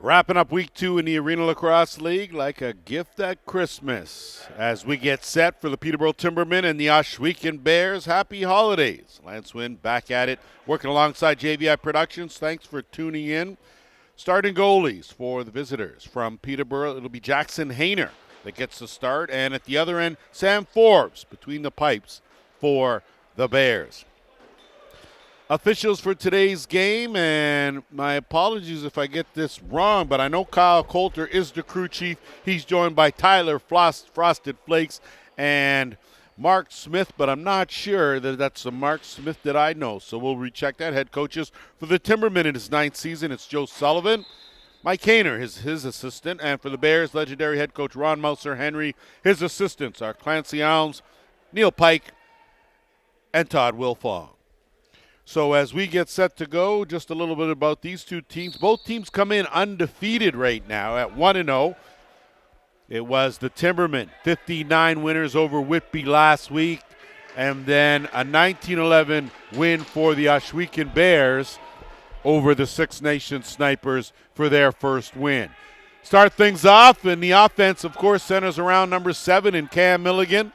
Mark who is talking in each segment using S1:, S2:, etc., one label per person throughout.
S1: Wrapping up week 2 in the Arenalacrosseleague like a gift at Christmas as we get set for the Peterborough Timbermen and the Ohsweken Bears. Happy holidays. Lance Wynn back at it, working alongside JVI Productions. Thanks for tuning in. Starting goalies for the visitors from Peterborough, it'll be Jackson Hayner that gets the start. And at the other end, Sam Forbes between the pipes for the Bears. Officials for today's game, and my apologies if I get this wrong, but I know Kyle Coulter is the crew chief. He's joined by Tyler Frosted Flakes and Mark Smith, but I'm not sure that that's the Mark Smith that I know, so we'll recheck that. Head coaches for the Timbermen in his 9th season, it's Joe Sullivan, Mike Hayner, his assistant, and for the Bears, legendary head coach Ron Mouser Henry. His assistants are Clancy Alms, Neil Pike, and Todd Wilfong. So as we get set to go, just a little bit about these two teams. Both teams come in undefeated right now at 1-0. It was the Timbermen, 59 winners over Whitby last week, and then a 19-11 win for the Ohsweken Bears over the Six Nations Snipers for their first win. Start things off, and the offense, of course, centers around number 7 in Cam Milligan.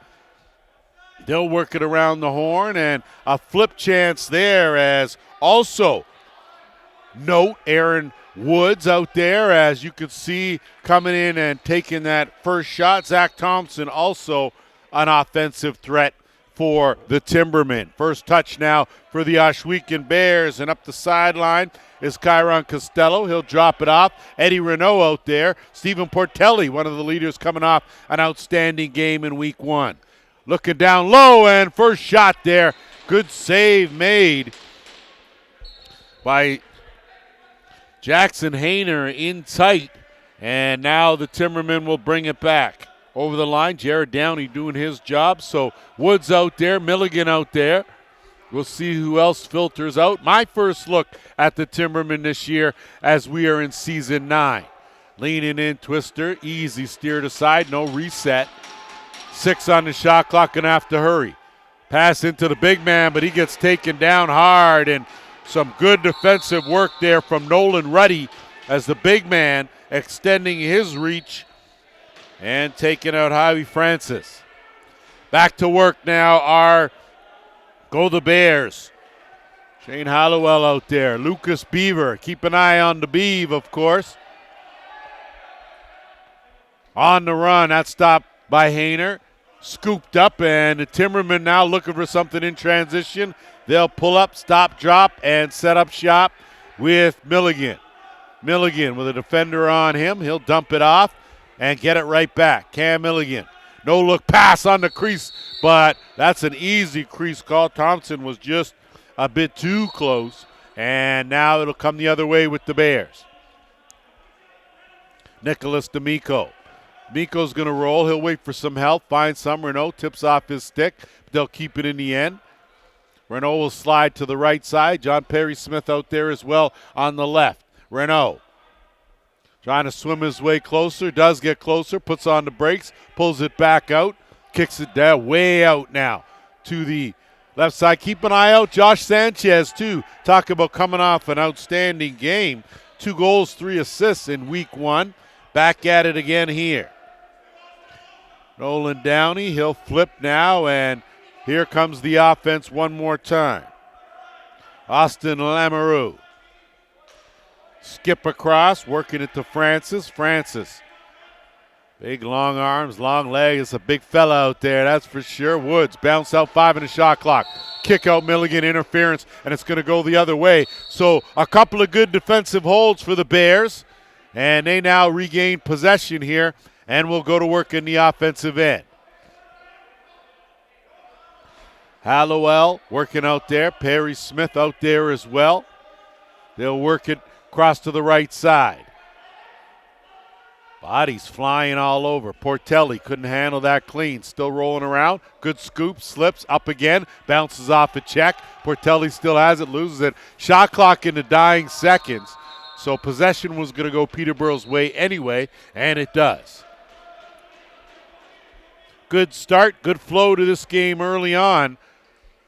S1: They'll work it around the horn, and a flip chance there as also note Aaron Woods out there, as you can see, coming in and taking that first shot. Zach Thompson also an offensive threat for the Timbermen. First touch now for the Ohsweken Bears, and up the sideline is Kyron Costello. He'll drop it off. Eddie Renault out there. Stephen Portelli, one of the leaders, coming off an outstanding game in week 1. Looking down low, and first shot there. Good save made by Jackson Hayner in tight. And now the Timbermen will bring it back. Over the line, Jared Downey doing his job. So Woods out there, Milligan out there. We'll see who else filters out. My first look at the Timbermen this year as we are in season 9. Leaning in, Twister, easy steered aside, no reset. 6 on the shot clock, gonna have to hurry. Pass into the big man, but he gets taken down hard, and some good defensive work there from Nolan Ruddy as the big man extending his reach and taking out Javi Francis. Back to work now go the Bears. Shane Hollowell out there. Lucas Beaver, keep an eye on the Beav, of course. On the run, that stop by Hayner, scooped up, and the Timbermen now looking for something in transition. They'll pull up, stop, drop, and set up shop with Milligan. Milligan with a defender on him. He'll dump it off and get it right back. Cam Milligan. No look pass on the crease, but that's an easy crease call. Thompson was just a bit too close, and now it'll come the other way with the Bears. Nicholas D'Amico. Miko's going to roll. He'll wait for some help. Finds some. Renault tips off his stick. They'll keep it in the end. Renault will slide to the right side. John Perry Smith out there as well on the left. Renault trying to swim his way closer. Does get closer. Puts on the brakes. Pulls it back out. Kicks it down. Way out now to the left side. Keep an eye out. Josh Sanchez, too. Talk about coming off an outstanding game. 2 goals, 3 assists in week 1. Back at it again here. Nolan Downey, he'll flip now, and here comes the offense one more time. Austin Lamoureux. Skip across, working it to Francis. Francis. Big long arms, long legs. A big fella out there, that's for sure. Woods, bounce out 5 in the shot clock. Kick out Milligan, interference, and it's going to go the other way. So a couple of good defensive holds for the Bears, and they now regain possession here. And we'll go to work in the offensive end. Hallowell working out there. Perry Smith out there as well. They'll work it across to the right side. Bodies flying all over. Portelli couldn't handle that clean. Still rolling around. Good scoop. Slips up again. Bounces off a check. Portelli still has it. Loses it. Shot clock in the dying seconds. So possession was going to go Peterborough's way anyway, and it does. Good start, good flow to this game early on.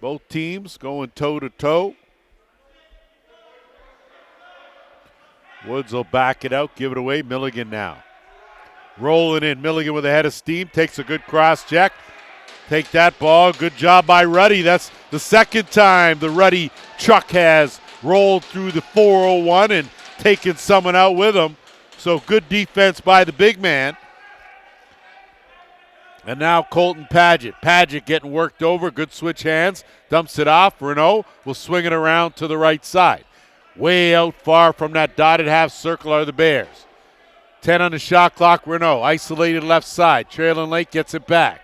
S1: Both teams going toe-to-toe. Woods will back it out, give it away. Milligan now. Rolling in. Milligan with a head of steam. Takes a good cross check. Take that ball. Good job by Ruddy. That's the second time the Ruddy truck has rolled through the 401 and taken someone out with him. So good defense by the big man. And now Colton Paget. Paget getting worked over. Good switch hands. Dumps it off. Renault will swing it around to the right side. Way out far from that dotted half circle are the Bears. 10 on the shot clock. Renault isolated left side. Trailing late gets it back.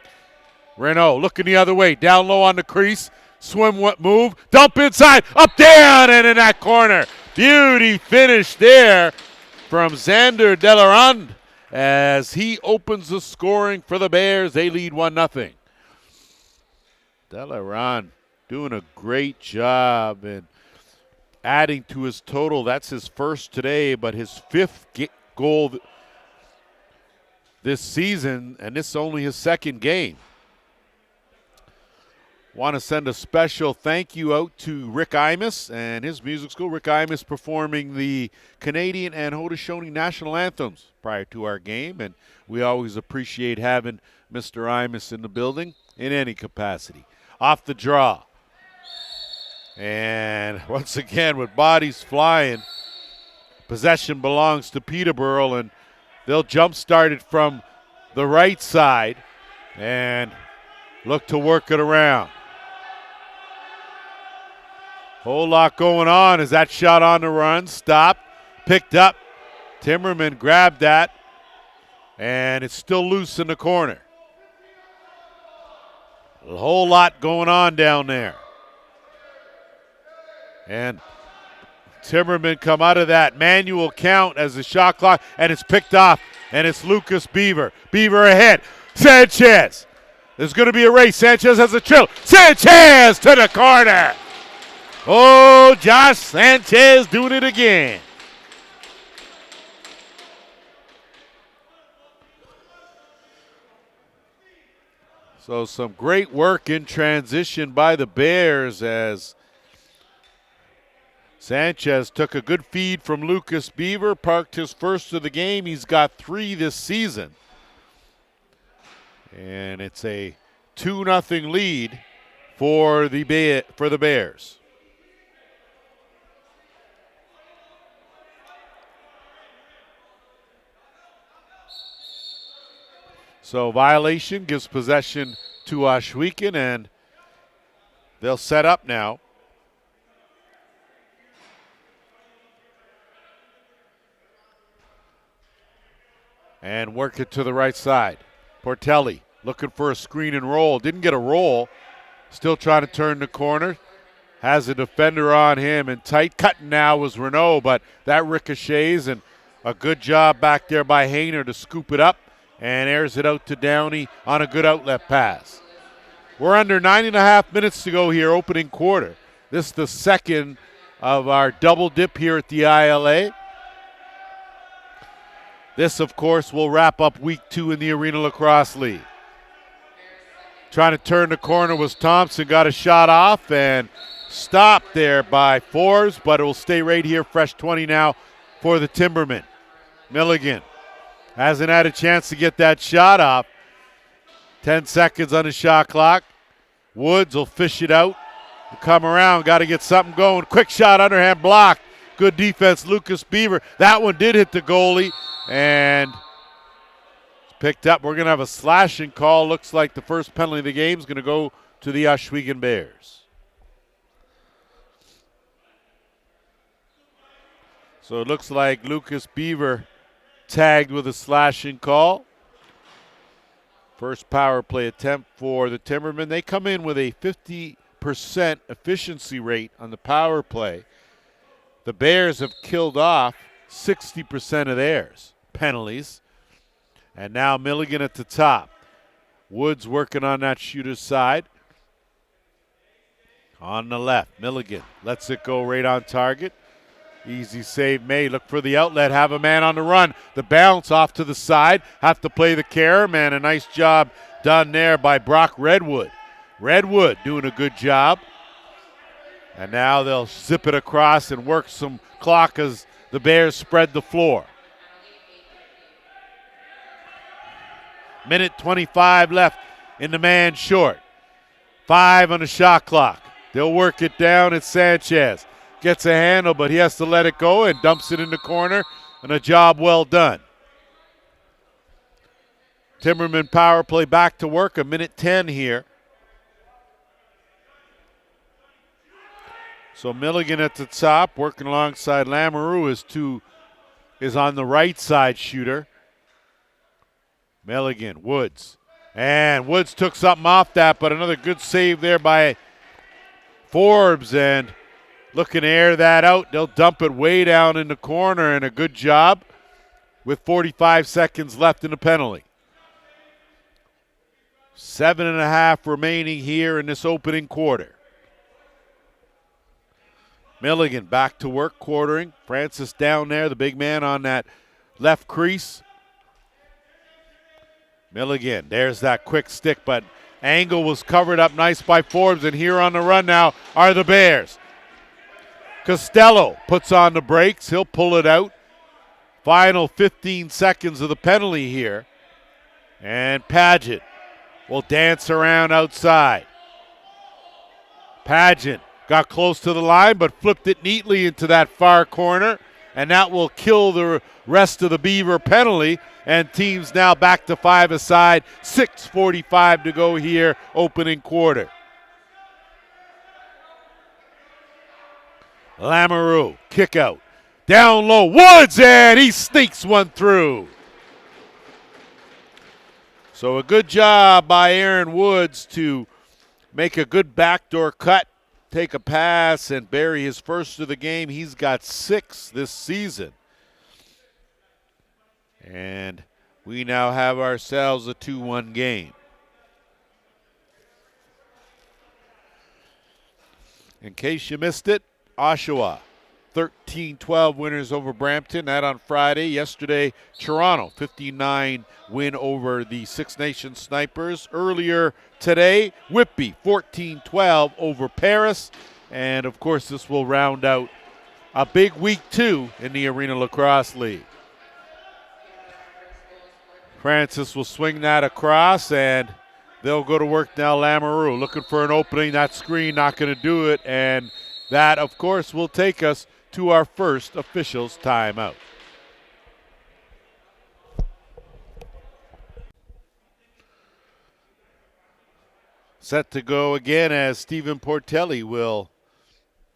S1: Renault looking the other way. Down low on the crease. Swim move. Dump inside. Up, down, and in that corner. Beauty finish there from Xander Delarand as he opens the scoring for the Bears. They lead 1-0. Delarand doing a great job and adding to his total. That's his first today, but his fifth goal this season, and this is only his second game. Want to send a special thank you out to Rick Imus and his music school. Rick Imus performing the Canadian and Haudenosaunee national anthems prior to our game, and we always appreciate having Mr. Imus in the building in any capacity. Off the draw. And once again, with bodies flying, possession belongs to Peterborough, and they'll jump start it from the right side and look to work it around. Whole lot going on as that shot on the run. Stopped, picked up. Timbermen grabbed that, and it's still loose in the corner. A whole lot going on down there. And Timbermen come out of that manual count as the shot clock, and it's picked off, and it's Lucas Beaver. Beaver ahead. Sanchez. There's going to be a race. Sanchez has a trill. Sanchez to the corner. Oh, Josh Sanchez doing it again. So some great work in transition by the Bears as Sanchez took a good feed from Lucas Beaver, parked his first of the game. He's got 3 this season. And it's a 2-0 lead for the Bears. So violation gives possession to Ohsweken, and they'll set up now. And work it to the right side. Portelli looking for a screen and roll. Didn't get a roll. Still trying to turn the corner. Has a defender on him and tight. Cutting now was Renault, but that ricochets, and a good job back there by Hayner to scoop it up and airs it out to Downey on a good outlet pass. We're under 9.5 minutes to go here, opening quarter. This is the second of our double dip here at the ILA. This, of course, will wrap up week 2 in the Arenalacrosseleague. Trying to turn the corner was Thompson, got a shot off and stopped there by Forbes, but it will stay right here, fresh 20 now for the Timbermen. Milligan hasn't had a chance to get that shot off. 10 seconds on the shot clock. Woods will fish it out. Come around, got to get something going. Quick shot, underhand block. Good defense, Lucas Beaver. That one did hit the goalie and picked up. We're going to have a slashing call. Looks like the first penalty of the game is going to go to the Ohsweken Bears. So it looks like Lucas Beaver tagged with a slashing call. First power play attempt for the Timbermen. They come in with a 50% efficiency rate on the power play. The Bears have killed off 60% of theirs, penalties. And now Milligan at the top. Woods working on that shooter's side. On the left, Milligan lets it go right on target. Easy save made. Look for the outlet. Have a man on the run. The bounce off to the side. Have to play the care. Man, a nice job done there by Brock Redwood. Redwood doing a good job. And now they'll zip it across and work some clock as the Bears spread the floor. Minute 25 left in the man short. 5 on the shot clock. They'll work it down. It's Sanchez. Gets a handle, but he has to let it go and dumps it in the corner, and a job well done. Timbermen power play back to work, a minute 10 here. So Milligan at the top, working alongside Lamoureux is on the right side shooter. Milligan, Woods. And Woods took something off that, but another good save there by Forbes, and looking to air that out. They'll dump it way down in the corner, and a good job with 45 seconds left in the penalty. 7.5 remaining here in this opening quarter. Milligan back to work, quartering. Francis down there, the big man on that left crease. Milligan, there's that quick stick, but angle was covered up nice by Forbes, and here on the run now are the Bears. Costello puts on the brakes. He'll pull it out. Final 15 seconds of the penalty here. And Pageant will dance around outside. Pageant got close to the line, but flipped it neatly into that far corner, and that will kill the rest of the Beaver penalty. And teams now back to 5 aside. 6:45 to go here, opening quarter. Lamoureux, kick out. Down low, Woods, and he sneaks one through. So a good job by Aaron Woods to make a good backdoor cut, take a pass, and bury his first of the game. He's got 6 this season. And we now have ourselves a 2-1 game. In case you missed it, Oshawa 13-12 winners over Brampton. That on Friday. Yesterday, Toronto 59 win over the Six Nations Snipers. Earlier today, Whitby 14-12 over Paris. And of course, this will round out a big week 2 in the Arena Lacrosse League. Francis will swing that across, and they'll go to work now. Lamoureux looking for an opening. That screen not going to do it, and that, of course, will take us to our first officials timeout. Set to go again as Stephen Portelli will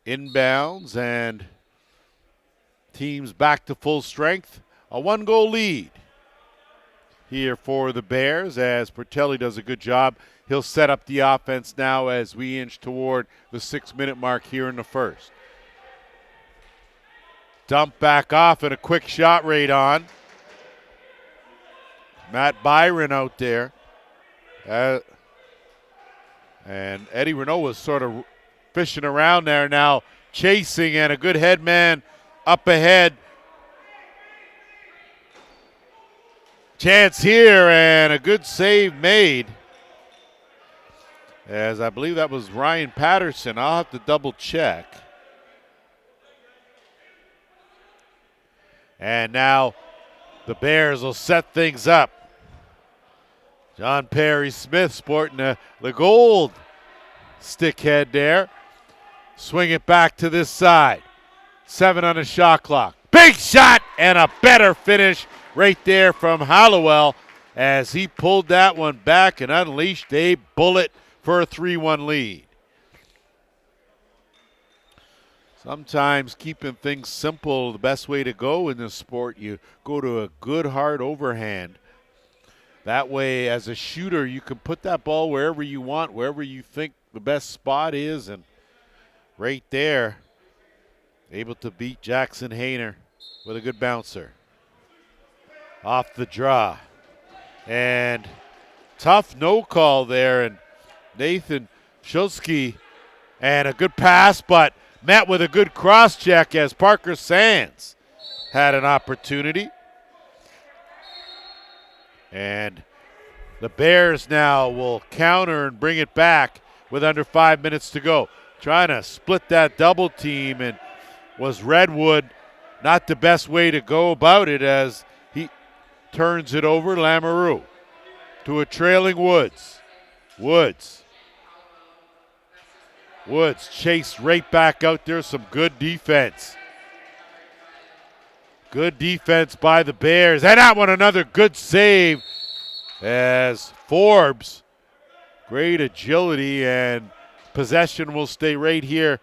S1: inbounds, and teams back to full strength. A 1-goal lead here for the Bears as Portelli does a good job. He'll set up the offense now as we inch toward the 6-minute mark here in the first. Dump back off and a quick shot right on. Matt Byron out there. And Eddie Renault was sort of fishing around there now, chasing, and a good head man up ahead. Chance here, and a good save made. As I believe that was Ryan Patterson. I'll have to double check. And now the Bears will set things up. John Perry Smith sporting the gold stick head there. Swing it back to this side. 7 on the shot clock. Big shot and a better finish right there from Hallowell as he pulled that one back and unleashed a bullet for a 3-1 lead. Sometimes keeping things simple, the best way to go in this sport, you go to a good hard overhand. That way, as a shooter, you can put that ball wherever you want, wherever you think the best spot is, and right there, able to beat Jackson Hayner with a good bouncer. Off the draw. And tough no call there, and Nathan Shulsky, and a good pass, but met with a good cross check as Parker Sands had an opportunity. And the Bears now will counter and bring it back with under 5 minutes to go. Trying to split that double team, and was Redwood not the best way to go about it as he turns it over. Lamoureux to a trailing Woods. Woods chased right back out there. Some good defense. Good defense by the Bears. And that one, another good save as Forbes. Great agility, and possession will stay right here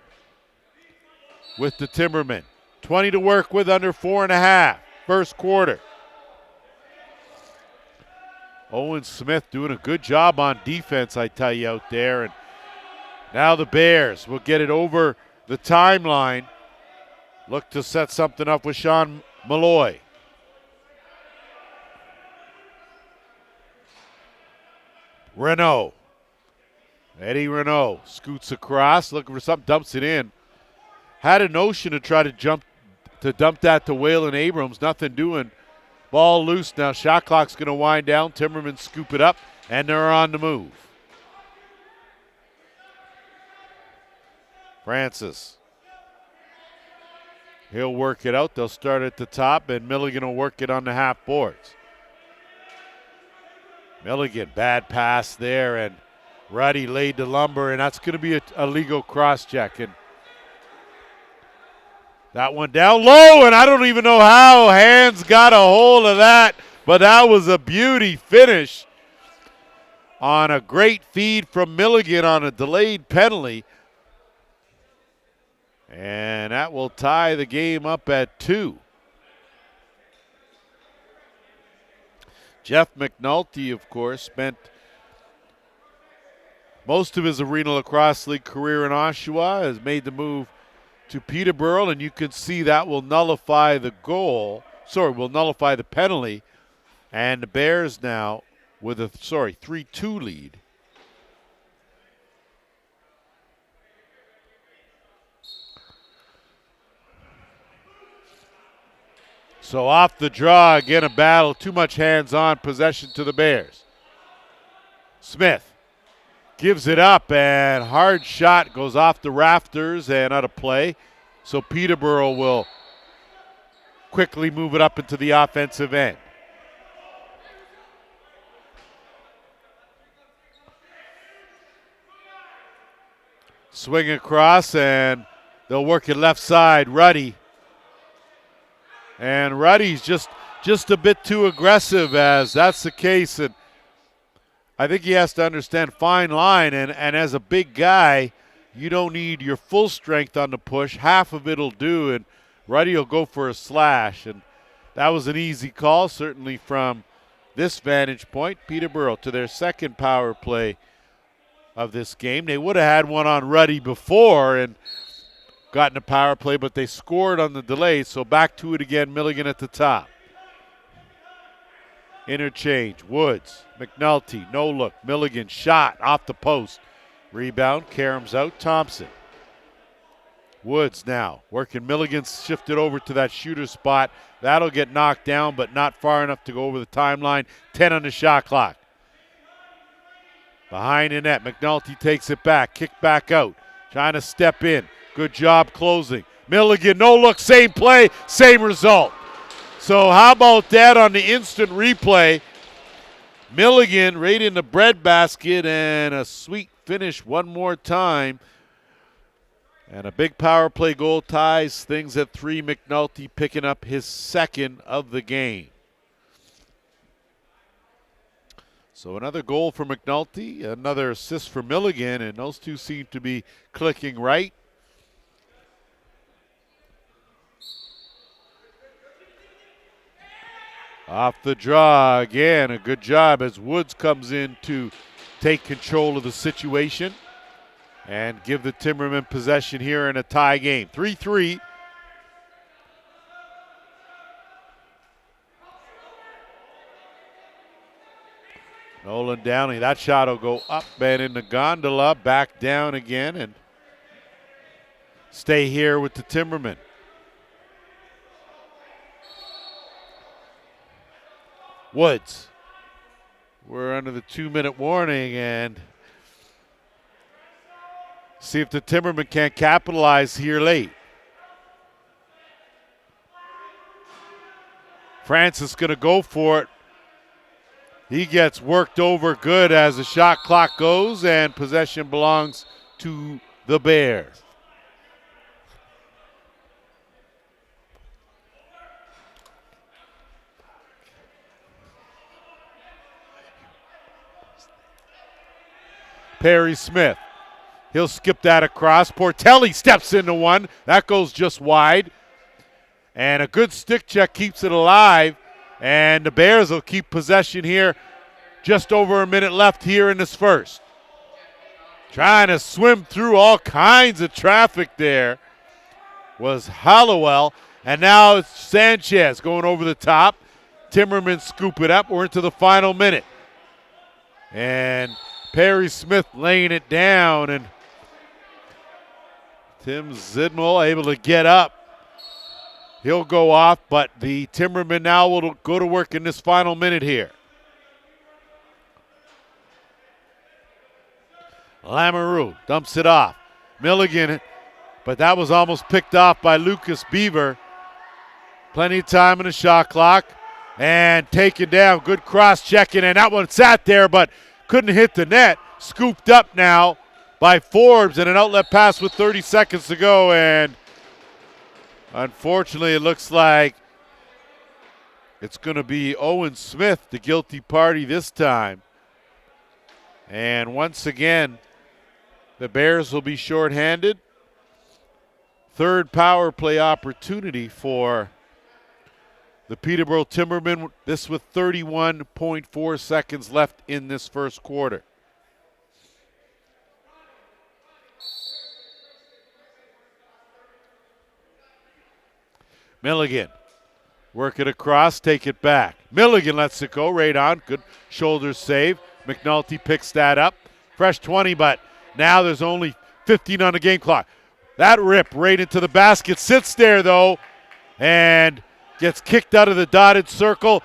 S1: with the Timbermen. 20 to work with, under 4.5. First quarter. Owen Smith doing a good job on defense, I tell you, out there. And now the Bears will get it over the timeline. Look to set something up with Sean Malloy. Eddie Renault scoots across, looking for something, dumps it in. Had a notion to try to dump that to Waylon Abrams. Nothing doing. Ball loose now. Shot clock's going to wind down. Timbermen scoop it up, and they're on the move. Francis. He'll work it out. They'll start at the top, and Milligan will work it on the half boards. Milligan, bad pass there, and Ruddy laid the lumber, and that's going to be a legal cross-check. And that one down low, and I don't even know how Hands got a hold of that, but that was a beauty finish on a great feed from Milligan on a delayed penalty. And that will tie the game up at 2. Jeff McNulty, of course, spent most of his Arena Lacrosse League career in Oshawa, has made the move to Peterborough, and you can see that will nullify the penalty. And the Bears now with a 3-2 lead. So off the draw, again a battle, too much hands-on possession to the Bears. Smith gives it up, and hard shot goes off the rafters and out of play. So Peterborough will quickly move it up into the offensive end. Swing across, and they'll work it left side. Ruddy. And Ruddy's just a bit too aggressive, as that's the case. And I think he has to understand fine line. And as a big guy, you don't need your full strength on the push. Half of it'll do, and Ruddy will go for a slash. And that was an easy call, certainly from this vantage point. Peterborough to their second power play of this game. They would have had one on Ruddy before and gotten a power play, but they scored on the delay, so back to it again. Milligan at the top. Interchange. Woods. McNulty. No look. Milligan shot off the post. Rebound. Karam's out. Thompson. Woods now working. Milligan shifted over to that shooter spot. That'll get knocked down, but not far enough to go over the timeline. 10 on the shot clock. Behind the net. McNulty takes it back. Kick back out. Trying to step in. Good job closing. Milligan, no look, same play, same result. So how about that on the instant replay? Milligan right in the breadbasket, and a sweet finish one more time. And a big power play goal ties things at 3. McNulty picking up his second of the game. So another goal for McNulty, another assist for Milligan, and those two seem to be clicking right. Off the draw again, a good job as Woods comes in to take control of the situation and give the Timbermen possession here in a tie game. 3-3. Nolan Downey, that shot will go up and in the gondola, back down again, and stay here with the Timbermen. Woods. We're under the 2-minute warning, and see if the Timbermen can't capitalize here late. Francis going to go for it. He gets worked over good as the shot clock goes, and possession belongs to the Bears. Perry Smith. He'll skip that across. Portelli steps into one. That goes just wide. And a good stick check keeps it alive. And the Bears will keep possession here. Just over a minute left here in this first. Trying to swim through all kinds of traffic there was Hollowell. And now it's Sanchez going over the top. Timbermen scoop it up. We're into the final minute. And Perry Smith laying it down. And Tim Zidmel able to get up. He'll go off, but the Timbermen now will go to work in this final minute here. Lamoureux dumps it off. Milligan, but that was almost picked off by Lucas Beaver. Plenty of time in the shot clock. And taken down. Good cross-checking, and that one sat there, but couldn't hit the net. Scooped up now by Forbes, and an outlet pass with 30 seconds to go, and unfortunately, it looks like it's going to be Owen Smith, the guilty party this time. And once again, the Bears will be shorthanded. Third power play opportunity for the Peterborough Timbermen, this with 31.4 seconds left in this first quarter. Milligan, work it across, take it back. Milligan lets it go, right on. Good shoulder save. McNulty picks that up. Fresh 20, but now there's only 15 on the game clock. That rip right into the basket. Sits there, though, and gets kicked out of the dotted circle.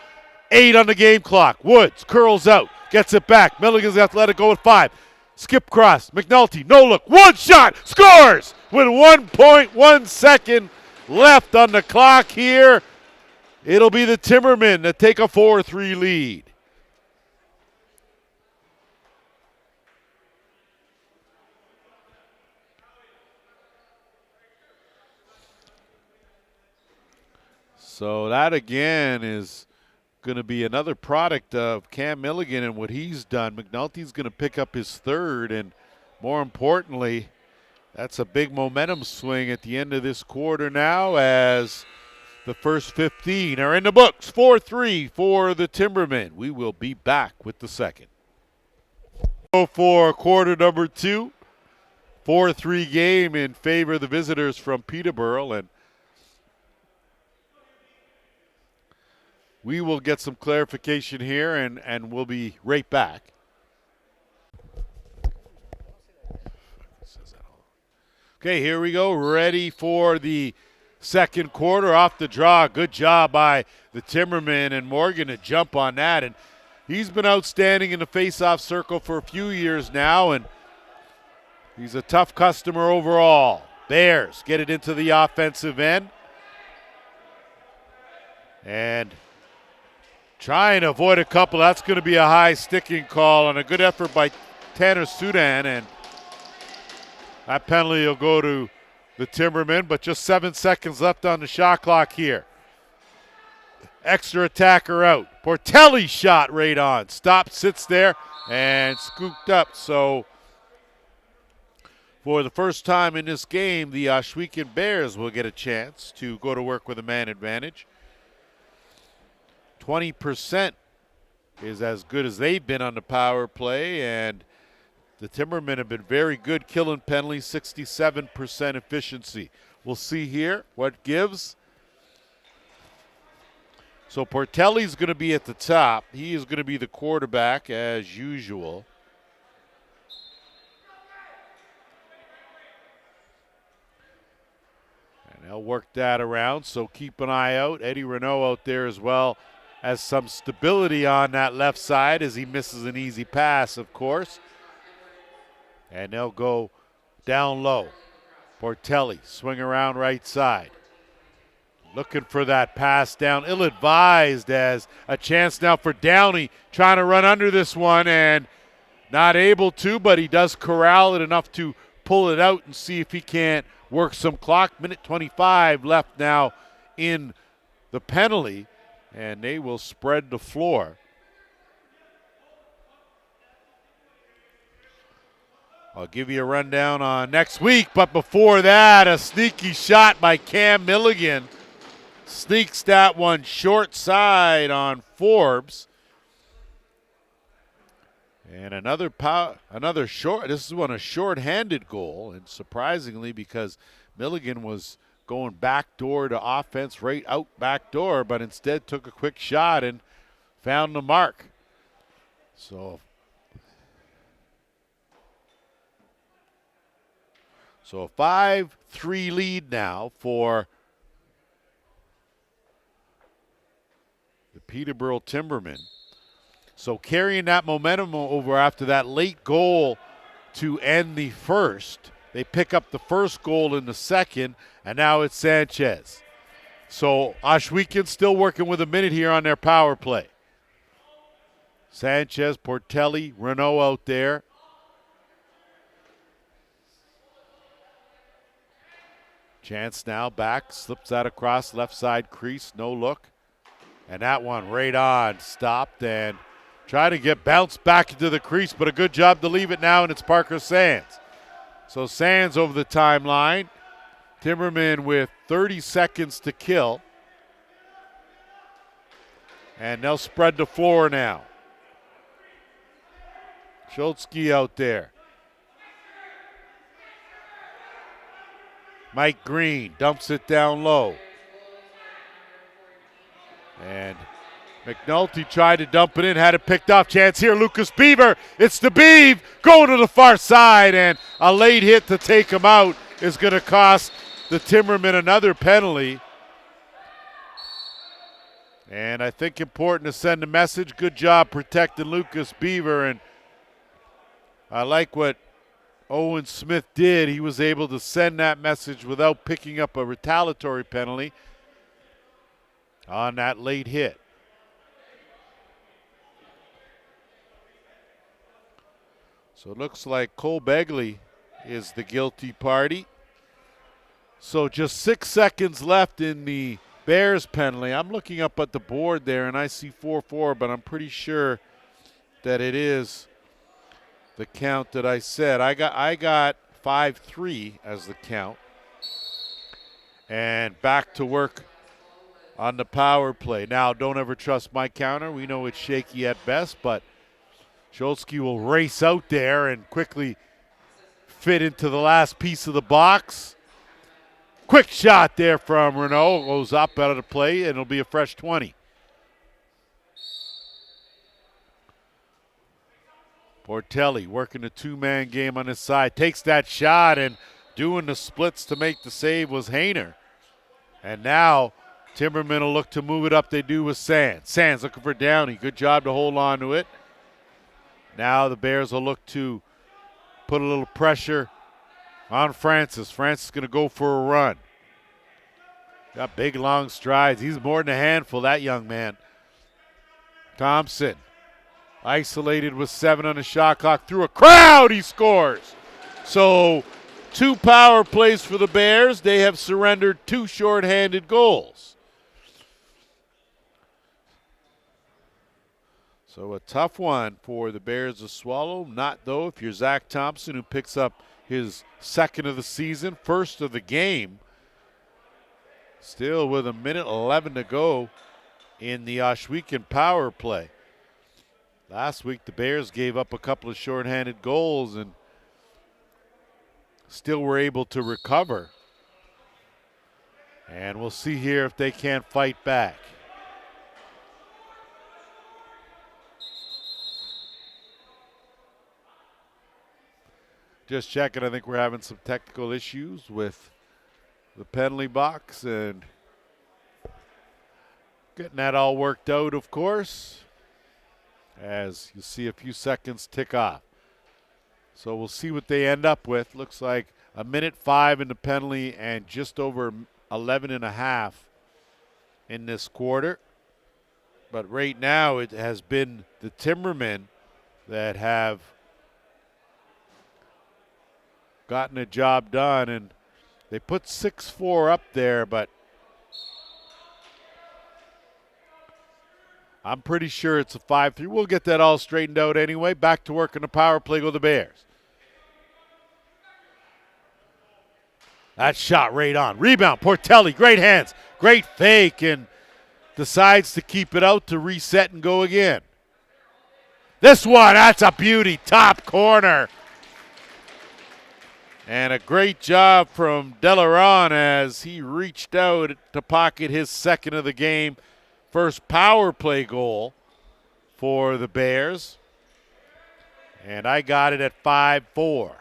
S1: 8 on the game clock. Woods curls out, gets it back. Milligan's got to let it go with 5. Skip cross. McNulty, no look. One shot, scores with 1.1 second left on the clock here. It'll be the Timbermen that take a 4-3 lead. So that again is going to be another product of Cam Milligan and what he's done. McNulty's going to pick up his third, and more importantly, that's a big momentum swing at the end of this quarter now as the first 15 are in the books. 4-3 for the Timbermen. We will be back with the second. So for quarter number 2, 4-3 game in favor of the visitors from Peterborough, and we will get some clarification here and we'll be right back. Okay, here we go. Ready for the second quarter. Off the draw. Good job by the Timbermen and Morgan to jump on that. And he's been outstanding in the face-off circle for a few years now, and he's a tough customer overall. Bears get it into the offensive end. And trying to avoid a couple. That's going to be a high sticking call, and a good effort by Tanner Sudan, and that penalty will go to the Timbermen, but just 7 seconds left on the shot clock here. Extra attacker out. Portelli shot right on. Stopped, sits there, and scooped up. So for the first time in this game, the Ohsweken Bears will get a chance to go to work with a man advantage. 20% is as good as they've been on the power play, and the Timbermen have been very good killing penalties, 67% efficiency. We'll see here what gives. So Portelli's going to be at the top. He is going to be the quarterback as usual. And they'll work that around, so keep an eye out. Eddie Renault out there as well has some stability on that left side as he misses an easy pass, of course. And they'll go down low. Portelli swing around right side. Looking for that pass down, ill-advised, as a chance now for Downey, trying to run under this one and not able to, but he does corral it enough to pull it out and see if he can't work some clock. Minute 25 left now in the penalty, and they will spread the floor. I'll give you a rundown on next week, but before that, a sneaky shot by Cam Milligan. Sneaks that one short side on Forbes. And another short, this is one a short-handed goal, and surprisingly, because Milligan was going backdoor to offense, right out back door, but instead took a quick shot and found the mark. So a 5-3 lead now for the Peterborough Timbermen. So carrying that momentum over after that late goal to end the first. They pick up the first goal in the second, and now it's Sanchez. So Ohsweken still working with a minute here on their power play. Sanchez, Portelli, Renault out there. Chance now back, slips that across left side crease, no look. And that one right on, stopped and tried to get bounced back into the crease, but a good job to leave it now, and it's Parker Sands. So Sands over the timeline. Timbermen with 30 seconds to kill. And they'll spread the floor now. Schultzke out there. Mike Green dumps it down low. And McNulty tried to dump it in, had it picked off. Chance here, Lucas Beaver. It's the Beav going to the far side, and a late hit to take him out is going to cost the Timbermen another penalty. And I think important to send a message. Good job protecting Lucas Beaver, and I like what Owen Smith did. He was able to send that message without picking up a retaliatory penalty on that late hit. So it looks like Cole Begley is the guilty party. So just 6 seconds left in the Bears penalty. I'm looking up at the board there, and I see 4-4, but I'm pretty sure that it is the count that I said. I got 5-3 as the count. And back to work on the power play. Now, don't ever trust my counter. We know it's shaky at best, but Schultzke will race out there and quickly fit into the last piece of the box. Quick shot there from Renault. Goes up out of the play, and it'll be a fresh 20. Portelli working a two-man game on his side. Takes that shot, and doing the splits to make the save was Hayner. And now Timbermen will look to move it up. They do with Sands. Sands looking for Downey. Good job to hold on to it. Now the Bears will look to put a little pressure on Francis. Francis is going to go for a run. Got big, long strides. He's more than a handful, that young man. Thompson isolated with 7 on the shot clock. Through a crowd, he scores. So 2 power plays for the Bears. They have surrendered 2 shorthanded goals. So a tough one for the Bears to swallow. Not, though, if you're Zach Thompson, who picks up his second of the season, first of the game. Still with a minute 11 to go in the Ohsweken power play. Last week, the Bears gave up a couple of shorthanded goals and still were able to recover. And we'll see here if they can't fight back. Just checking, I think we're having some technical issues with the penalty box and getting that all worked out, of course, as you see a few seconds tick off. So we'll see what they end up with. Looks like a minute 5 in the penalty and just over 11 and a half in this quarter. But right now it has been the Timbermen that have gotten a job done, and they put 6-4 up there, but I'm pretty sure it's a 5-3. We'll get that all straightened out anyway. Back to work on the power play with the Bears. That shot right on. Rebound, Portelli, great hands, great fake, and decides to keep it out to reset and go again. This one, that's a beauty, top corner. And a great job from Delaron as he reached out to pocket his second of the game. First power play goal for the Bears. And I got it at 5-4.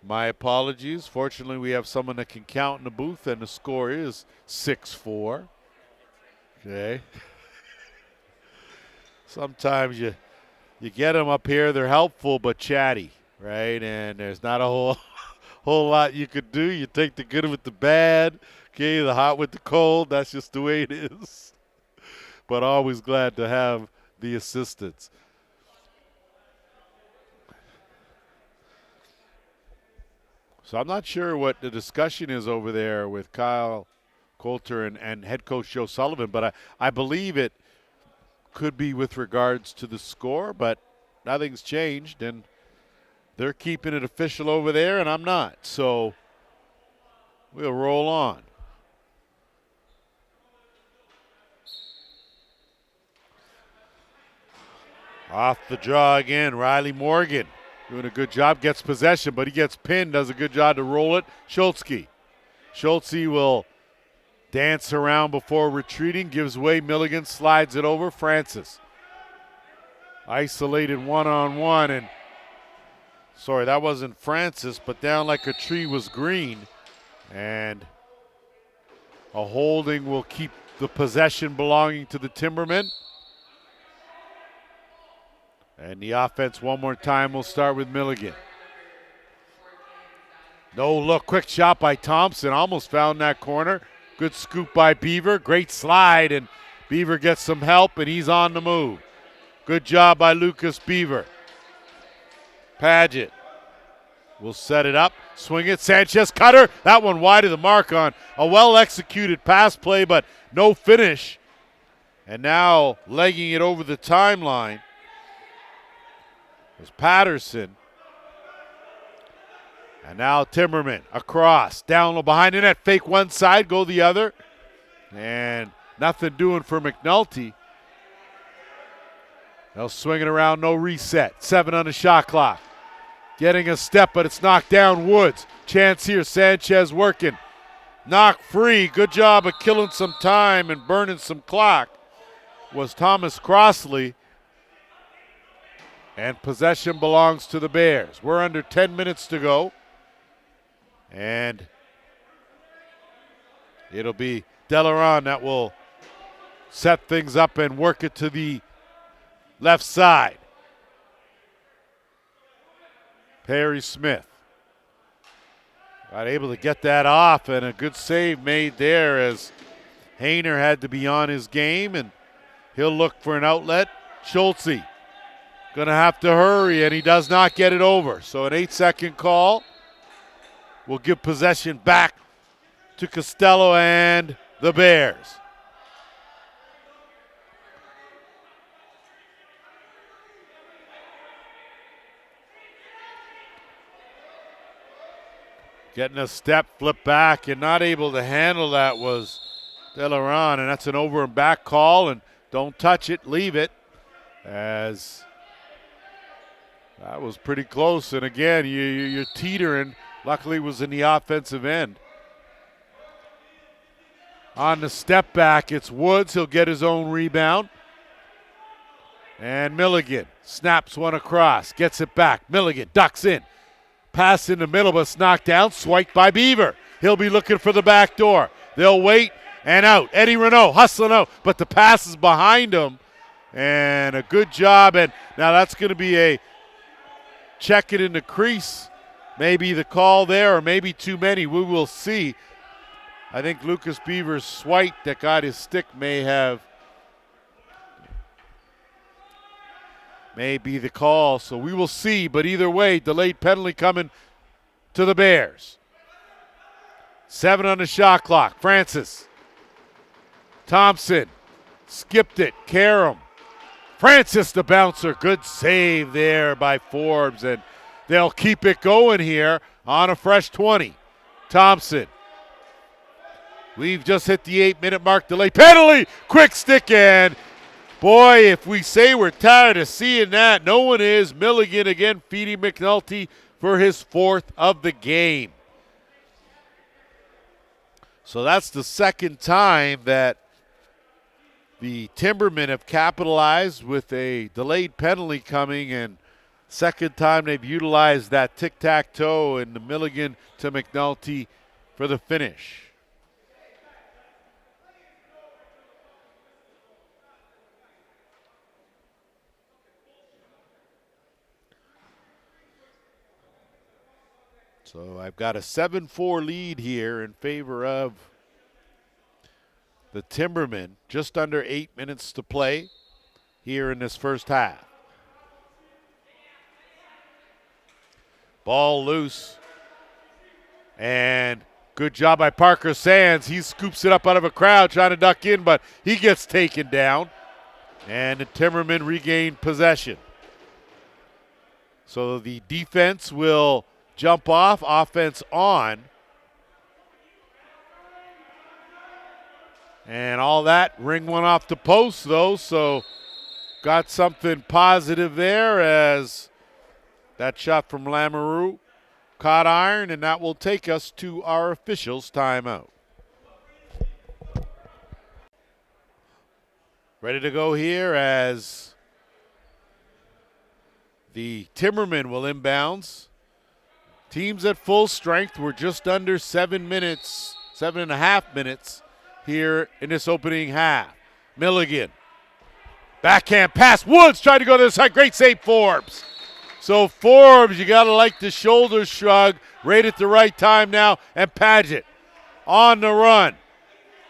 S1: My apologies. Fortunately, we have someone that can count in the booth, and the score is 6-4. Okay. Sometimes you get them up here, they're helpful but chatty, right? And there's not a whole lot you could do. You take the good with the bad, okay, the hot with the cold. That's just the way it is. But always glad to have the assistance. So I'm not sure what the discussion is over there with Kyle Coulter and head coach Joe Sullivan, but I believe it could be with regards to the score, but nothing's changed, and they're keeping it official over there, and I'm not. So we'll roll on. Off the draw again, Riley Morgan doing a good job, gets possession, but he gets pinned, does a good job to roll it. Schultze will dance around before retreating, gives way. Milligan slides it over. Francis isolated one-on-one, and sorry, that wasn't Francis, but down like a tree was Green, and a holding will keep the possession belonging to the Timbermen. And the offense one more time will start with Milligan. No look, quick shot by Thompson, almost found that corner. Good scoop by Beaver, great slide, and Beaver gets some help, and he's on the move. Good job by Lucas Beaver. Paget will set it up, swing it, Sanchez cutter. That one wide of the mark on a well-executed pass play, but no finish. And now legging it over the timeline is Patterson. And now Timberman across, down low behind the net, fake one side, go the other. And nothing doing for McNulty. They'll swing it around, no reset. 7 on the shot clock. Getting a step, but it's knocked down. Woods. Chance here, Sanchez working. Knock free, good job of killing some time and burning some clock was Thomas Crossley. And possession belongs to the Bears. We're under 10 minutes to go. And it'll be Delaron that will set things up and work it to the left side. Perry Smith got able to get that off, and a good save made there as Hayner had to be on his game, and he'll look for an outlet. Schultze going to have to hurry, and he does not get it over. So an 8-second call will give possession back to Costello and the Bears. Getting a step, flip back, and not able to handle that was Delaron, and that's an over and back call, and don't touch it, leave it, as that was pretty close. And again, you're teetering. Luckily, it was in the offensive end. On the step back, it's Woods. He'll get his own rebound. And Milligan snaps one across, gets it back. Milligan ducks in. Pass in the middle, but it's knocked down. Swiped by Beaver. He'll be looking for the back door. They'll wait and out. Eddie Renault hustling out, but the pass is behind him. And a good job. And now that's going to be a check it in the crease. Maybe the call there, or maybe too many. We will see. I think Lucas Beaver's swipe that got his stick may be the call, so we will see. But either way, delayed penalty coming to the Bears. 7 on the shot clock. Francis. Thompson. Skipped it. Karam. Francis the bouncer. Good save there by Forbes, and they'll keep it going here on a fresh 20. Thompson. We've just hit the 8-minute mark. Delay penalty. Quick stick in. Boy, if we say we're tired of seeing that, no one is. Milligan again feeding McNulty for his 4th of the game. So that's the second time that the Timbermen have capitalized with a delayed penalty coming, and second time they've utilized that tic-tac-toe and the Milligan to McNulty for the finish. So I've got a 7-4 lead here in favor of the Timbermen. Just under 8 minutes to play here in this first half. Ball loose. And good job by Parker Sands. He scoops it up out of a crowd trying to duck in, but he gets taken down. And the Timbermen regain possession. So the defense will jump off, offense on. And all that, ring one off the post though, so got something positive there as that shot from Lamoureux caught iron, and that will take us to our officials' timeout. Ready to go here as the Timbermen will inbounds. Teams at full strength. We're just under 7 minutes, 7.5 minutes here in this opening half. Milligan. Backhand pass. Woods tried to go to the side. Great save, Forbes. So Forbes, you got to like the shoulder shrug right at the right time now. And Paget on the run.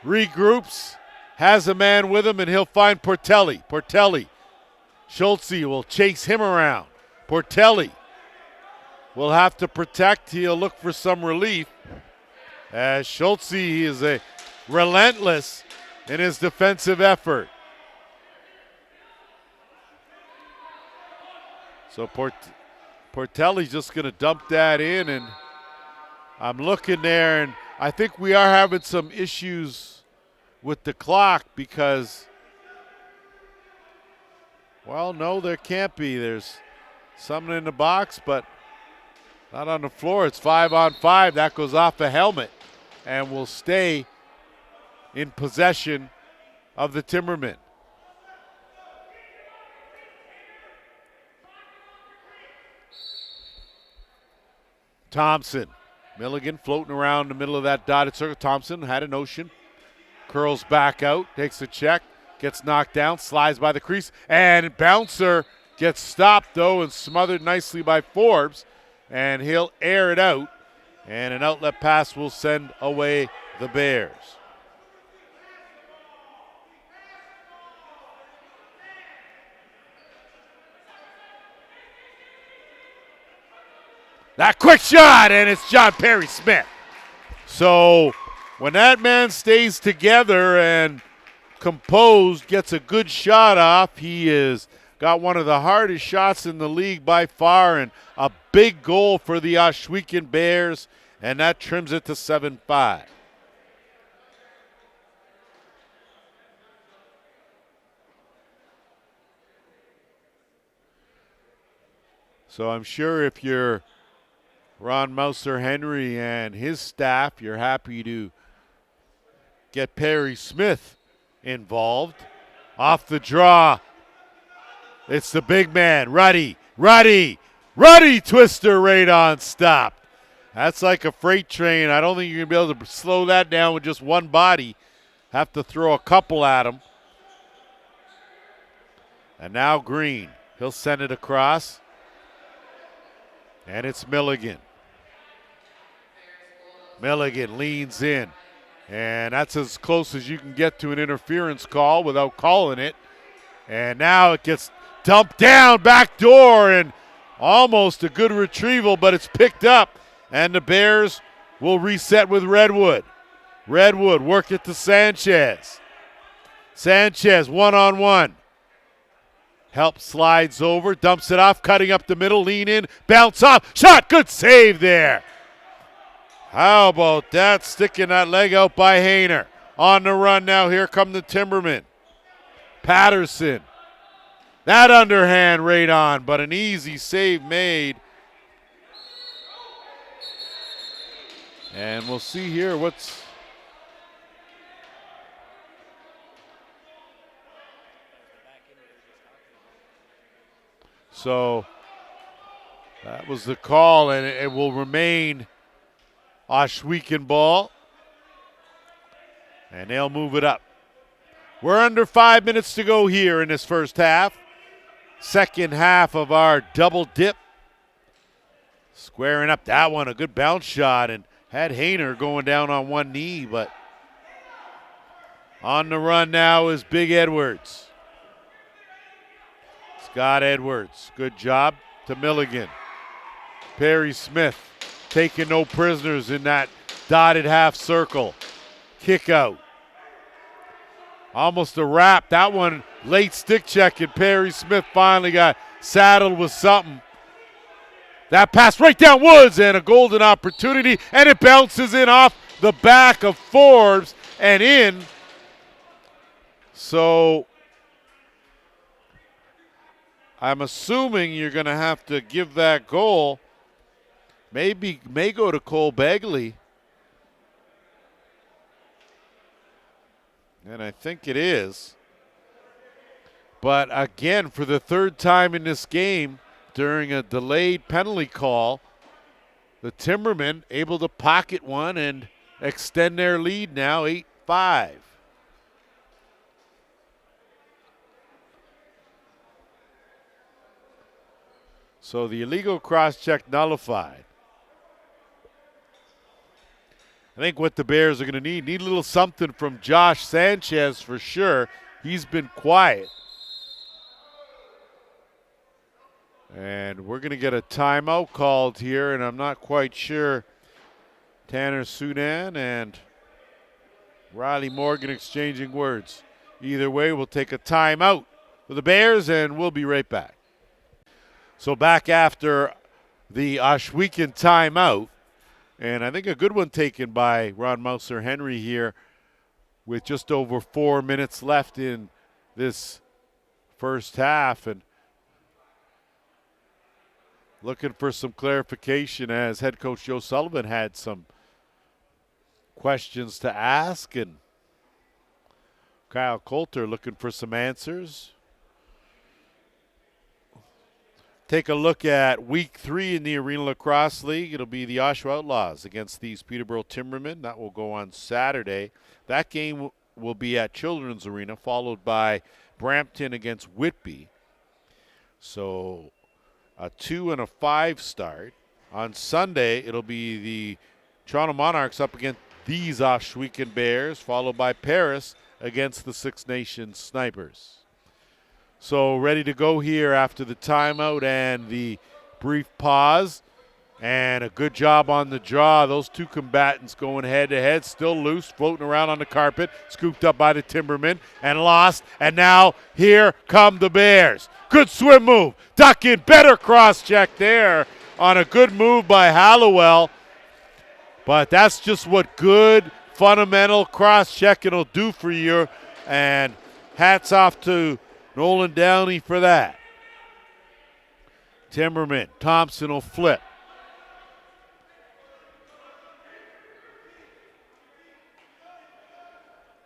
S1: Regroups. Has a man with him, and he'll find Portelli. Schultze will chase him around. Portelli will have to protect. He'll look for some relief. As Schultze is a relentless in his defensive effort. So Portelli's just going to dump that in, and I'm looking there, and I think we are having some issues with the clock because, well, no, there can't be. There's something in the box, but not on the floor. It's 5-on-5. That goes off the helmet and will stay in possession of the Timbermen. Thompson. Milligan floating around the middle of that dotted circle. Thompson had a notion. Curls back out, takes a check, gets knocked down, slides by the crease, and bouncer gets stopped, though, and smothered nicely by Forbes, and he'll air it out, and an outlet pass will send away the Bears. That quick shot, and it's John Perry Smith. So when that man stays together and composed, gets a good shot off, he has got one of the hardest shots in the league by far, and a big goal for the Ohsweken Bears, and that trims it to 7-5. So I'm sure if you're Ron Mouser Henry and his staff, you're happy to get Perry Smith involved. Off the draw. It's the big man, Ruddy, twister right on stop. That's like a freight train. I don't think you're going to be able to slow that down with just one body. Have to throw a couple at him. And now Green. He'll send it across. And it's Milligan. Milligan leans in, and that's as close as you can get to an interference call without calling it. And now it gets dumped down, back door, and almost a good retrieval, but it's picked up, and the Bears will reset with Redwood. Redwood work it to Sanchez. Sanchez one-on-one. Help slides over, dumps it off, cutting up the middle, lean in, bounce off, shot, good save there. How about that, sticking that leg out by Hayner. On the run now, here come the Timbermen. Patterson, that underhand right on, but an easy save made. And we'll see here what's... So that was the call, and it will remain Ohsweken ball. And they'll move it up. We're under 5 minutes to go here in this first half. Second half of our double dip. Squaring up that one, a good bounce shot, and had Hayner going down on one knee, but on the run now is Big Edwards. Scott Edwards, good job to Milligan. Perry Smith taking no prisoners in that dotted half circle. Kick out. Almost a wrap. That one, late stick check, and Perry Smith finally got saddled with something. That pass right down Woods, and a golden opportunity, and it bounces in off the back of Forbes and in. So I'm assuming you're going to have to give that goal. May go to Cole Begley. And I think it is. But again, for the third time in this game, during a delayed penalty call, the Timbermen able to pocket one and extend their lead now 8-5. So the illegal cross-check nullified. I think what the Bears are going to need a little something from Josh Sanchez for sure. He's been quiet. And we're going to get a timeout called here, and I'm not quite sure. Tanner Sudan and Riley Morgan exchanging words. Either way, we'll take a timeout for the Bears, and we'll be right back. So back after the Ohsweken timeout, and I think a good one taken by Ron Mouser Henry here with just over 4 minutes left in this first half, and looking for some clarification as head coach Joe Sullivan had some questions to ask, and Kyle Coulter looking for some answers. Take a look at week 3 in the Arenalacrosseleague. It'll be the Oshawa Outlaws against these Peterborough Timbermen. That will go on Saturday. That game will be at Children's Arena, followed by Brampton against Whitby. So a 2 and a 5 start. On Sunday, it'll be the Toronto Monarchs up against these Ohsweken Bears, followed by Paris against the Six Nations Snipers. So ready to go here after the timeout and the brief pause. And a good job on the draw. Those two combatants going head-to-head, still loose, floating around on the carpet, scooped up by the Timbermen and lost. And now here come the Bears. Good swim move. Duck in, better cross-check there on a good move by Hallowell. But that's just what good, fundamental cross-checking will do for you. And hats off to Nolan Downey for that. Timberman, Thompson will flip.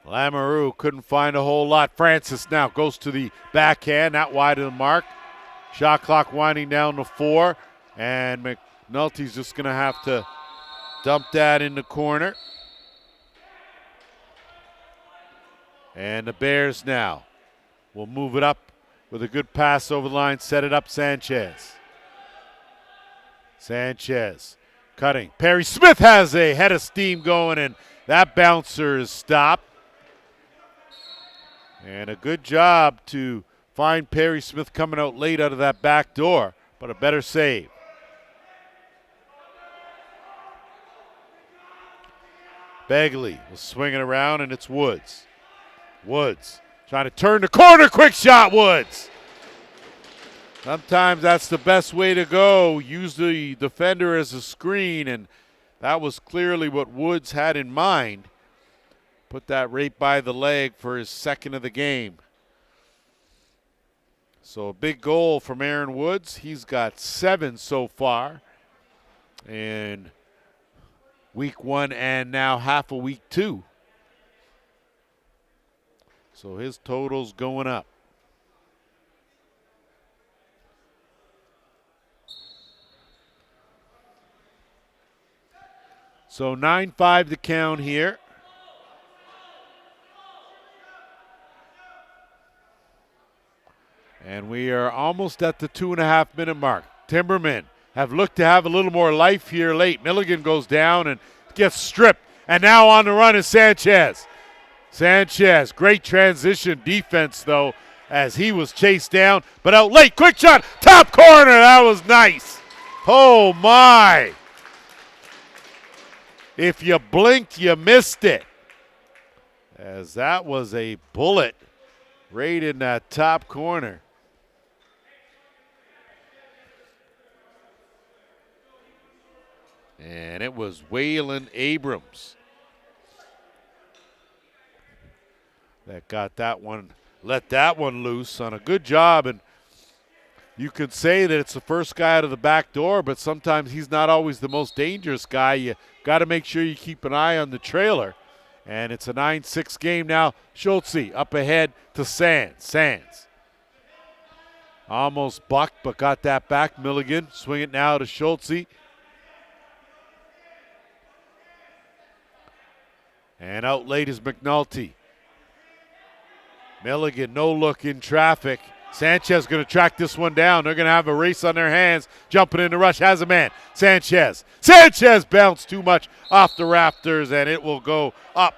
S1: Lamoureux couldn't find a whole lot. Francis now goes to the backhand, not wide of the mark. Shot clock winding down to 4. And McNulty's just going to have to dump that in the corner. And the Bears now will move it up with a good pass over the line, set it up Sanchez. Sanchez Cutting. Perry Smith has a head of steam going, and that bouncer is stopped. And a good job to find Perry Smith coming out late out of that back door, but a better save. Begley was swinging around, and it's Woods. Woods trying to turn the corner. Quick shot, Woods. Sometimes that's the best way to go. Use the defender as a screen, and that was clearly what Woods had in mind. Put that right by the leg for his second of the game. So a big goal from Aaron Woods. He's got 7 so far in week 1 and now half of week 2. So his total's going up. So 9-5 to count here. And we are almost at the 2.5-minute mark. Timbermen have looked to have a little more life here late. Milligan goes down and gets stripped. And now on the run is Sanchez. Sanchez, great transition defense, though, as he was chased down. But out late, quick shot, top corner. That was nice. Oh, my. If you blinked, you missed it. As that was a bullet right in that top corner. And it was Waylon Abrams that got that one, let that one loose on a good job. And you could say that it's the first guy out of the back door, but sometimes he's not always the most dangerous guy. You got to make sure you keep an eye on the trailer. And it's a 9-6 game now. Schultze up ahead to Sands. Sands almost bucked, but got that back. Milligan swing it now to Schultze. And out late is McNulty. Milligan, no look in traffic. Sanchez going to track this one down. They're going to have a race on their hands. Jumping in the rush, has a man. Sanchez. Sanchez bounced too much off the rafters, and it will go up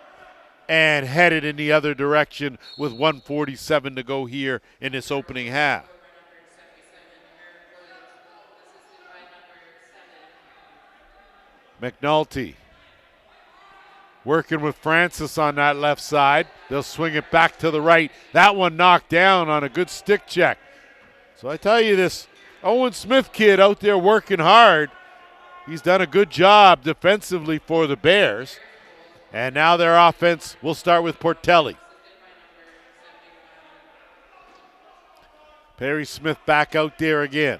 S1: and headed in the other direction with 1:47 to go here in this opening half. McNulty working with Francis on that left side. They'll swing it back to the right. That one knocked down on a good stick check. So I tell you, this Owen Smith kid out there working hard. He's done a good job defensively for the Bears. And now their offense will start with Portelli. Perry Smith back out there again.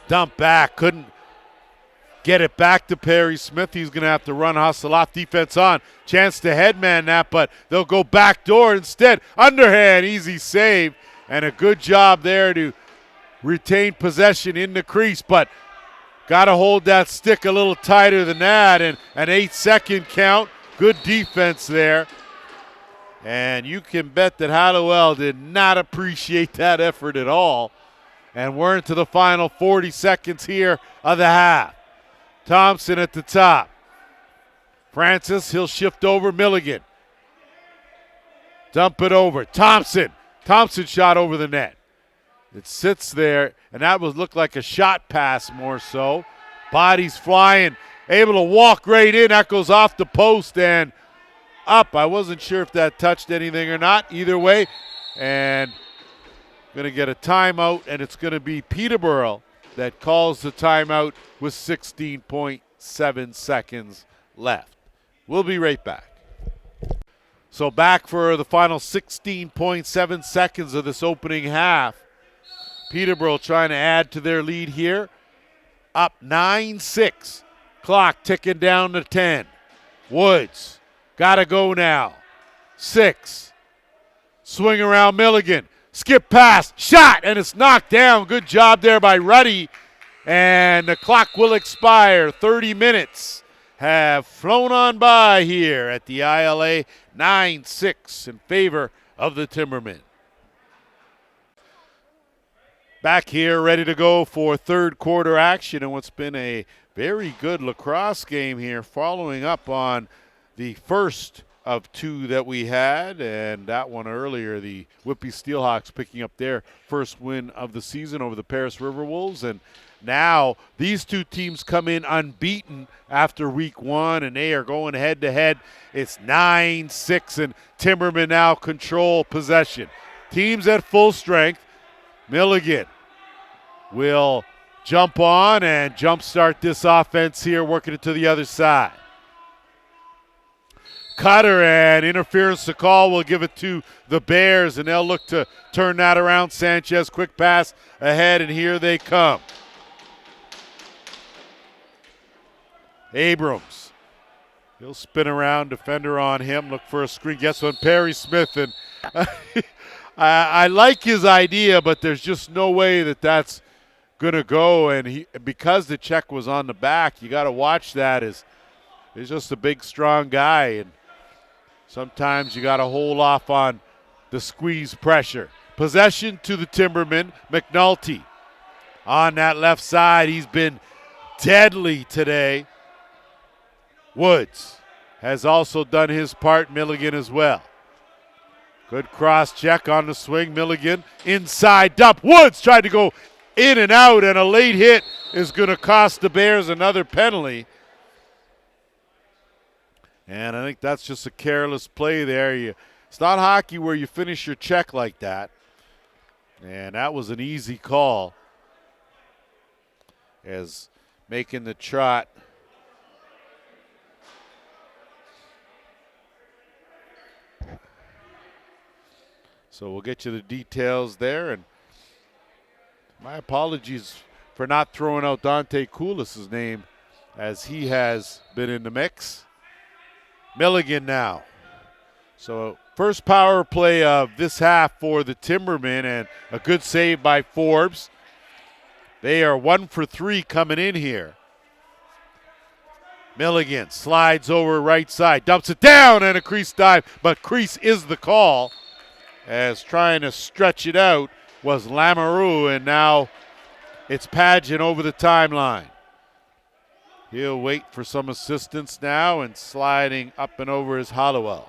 S1: Dump back, couldn't get it back to Perry Smith. He's going to have to run hustle off defense on. Chance to headman that, but they'll go back door instead. Underhand, easy save, and a good job there to retain possession in the crease, but got to hold that stick a little tighter than that, and an 8-second count. Good defense there. And you can bet that Hallowell did not appreciate that effort at all. And we're into the final 40 seconds here of the half. Thompson at the top. Francis, he'll shift over. Milligan. Dump it over. Thompson. Thompson shot over the net. It sits there, and that would look like a shot pass more so. Bodies flying, able to walk right in. That goes off the post and up. I wasn't sure if that touched anything or not. Either way, and going to get a timeout, and it's going to be Peterborough that calls the timeout with 16.7 seconds left. We'll be right back. So back for the final 16.7 seconds of this opening half. Peterborough trying to add to their lead here. Up 9-6. Clock ticking down to 10. Woods got to go now. 6. Swing around Milligan. Skip pass, shot, and it's knocked down. Good job there by Ruddy. And the clock will expire. 30 minutes have flown on by here at the ILA. 9-6 in favor of the Timbermen. Back here, ready to go for third quarter action in what's been a very good lacrosse game here, following up on the first of two that we had, and that one earlier, the Whitby Steelhawks picking up their first win of the season over the Paris Riverwolves. And now these two teams come in unbeaten after week one, and they are going head-to-head. It's 9-6, and Timbermen now control possession. Teams at full strength. Milligan will jump on and jumpstart this offense here, working it to the other side. Cutter, and interference to call will give it to the Bears, and they'll look to turn that around. Sanchez, quick pass ahead, and here they come. Abrams, he'll spin around, defender on him, look for a screen, gets one, Perry Smith, and I like his idea, but there's just no way that that's going to go, and because the check was on the back, you got to watch that. He's just a big, strong guy, and sometimes you got to hold off on the squeeze pressure. Possession to the Timbermen. McNulty on that left side. He's been deadly today. Woods has also done his part. Milligan as well. Good cross check on the swing. Milligan inside dump. Woods tried to go in and out, and a late hit is going to cost the Bears another penalty. And I think that's just a careless play there. It's not hockey where you finish your check like that. And that was an easy call, as making the trot. So we'll get you the details there. And my apologies for not throwing out Dante Koulis' name, as he has been in the mix. Milligan now. So first power play of this half for the Timbermen, and a good save by Forbes. They are 1 for 3 coming in here. Milligan slides over right side, dumps it down, and a crease dive, but crease is the call, as trying to stretch it out was Lamoureux, and now it's Pageant over the timeline. He'll wait for some assistance now, and sliding up and over is Hollowell.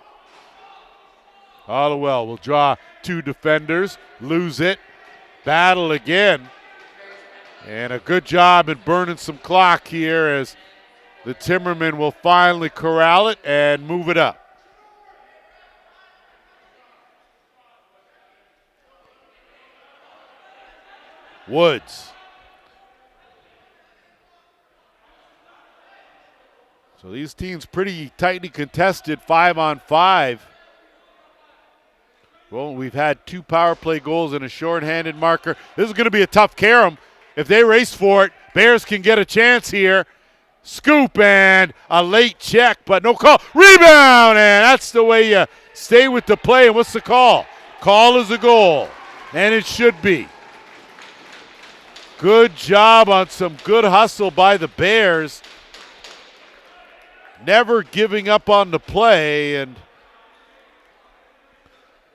S1: Hollowell will draw two defenders, lose it, battle again, and a good job in burning some clock here, as the Timbermen will finally corral it and move it up. Woods. So these teams pretty tightly contested, 5-on-5. Well, we've had 2 power play goals and a shorthanded marker. This is going to be a tough carom. If they race for it, Bears can get a chance here. Scoop and a late check, but no call. Rebound, and that's the way you stay with the play. And what's the call? Call is a goal, and it should be. Good job on some good hustle by the Bears. Never giving up on the play, and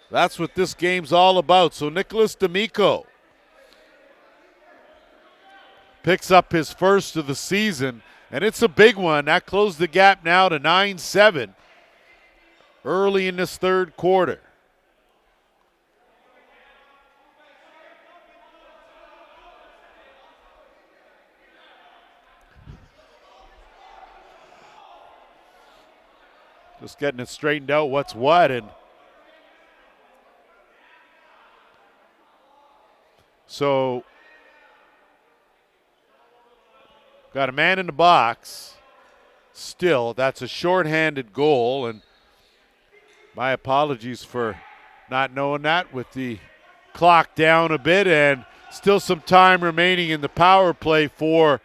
S1: that's what this game's all about. So Nicholas D'Amico picks up his first of the season, and it's a big one. That closed the gap now to 9-7 early in this third quarter. Just getting it straightened out, what's what, and so got a man in the box still. That's a shorthanded goal, and my apologies for not knowing that, with the clock down a bit and still some time remaining in the power play for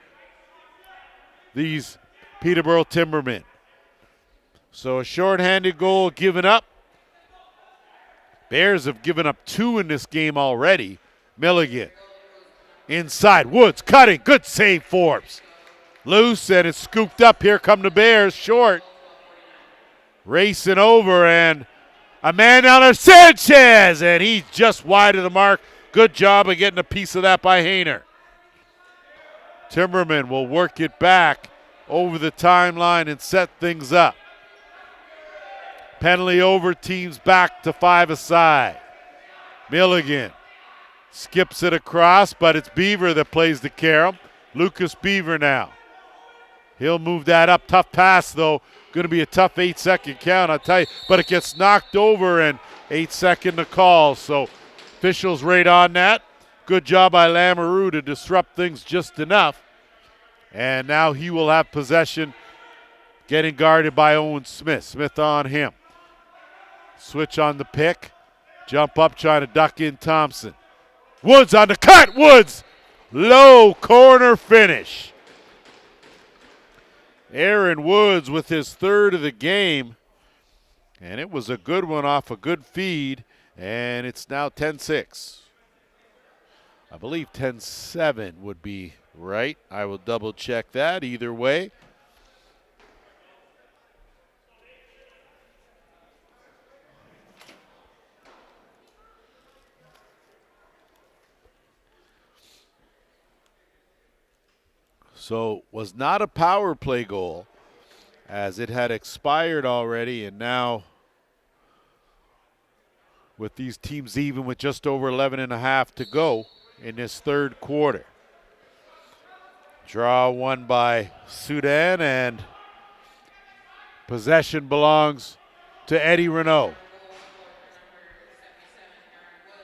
S1: these Peterborough Timbermen. So a shorthanded goal given up. Bears have given up 2 in this game already. Milligan inside. Woods cutting. Good save, Forbes. Loose, and it's scooped up. Here come the Bears. Short. Racing over, and a man down there, Sanchez, and he's just wide of the mark. Good job of getting a piece of that by Hayner. Timbermen will work it back over the timeline and set things up. Penalty over, teams back to 5-a-side. Milligan skips it across, but it's Beaver that plays the carom. Lucas Beaver now. He'll move that up. Tough pass, though. Going to be a tough 8-second count, I'll tell you. But it gets knocked over, and 8-second to call. So officials right on that. Good job by Lamoureux to disrupt things just enough. And now he will have possession, getting guarded by Owen Smith. Smith on him. Switch on the pick. Jump up, trying to duck in Thompson. Woods on the cut. Woods. Low corner finish. Aaron Woods with his third of the game. And it was a good one off a good feed. And it's now 10-6. I believe 10-7 would be right. I will double check that either way. So was not a power play goal, as it had expired already, and now with these teams even with just over 11.5 to go in this third quarter. Draw won by Sudan, and possession belongs to Eddie Renault.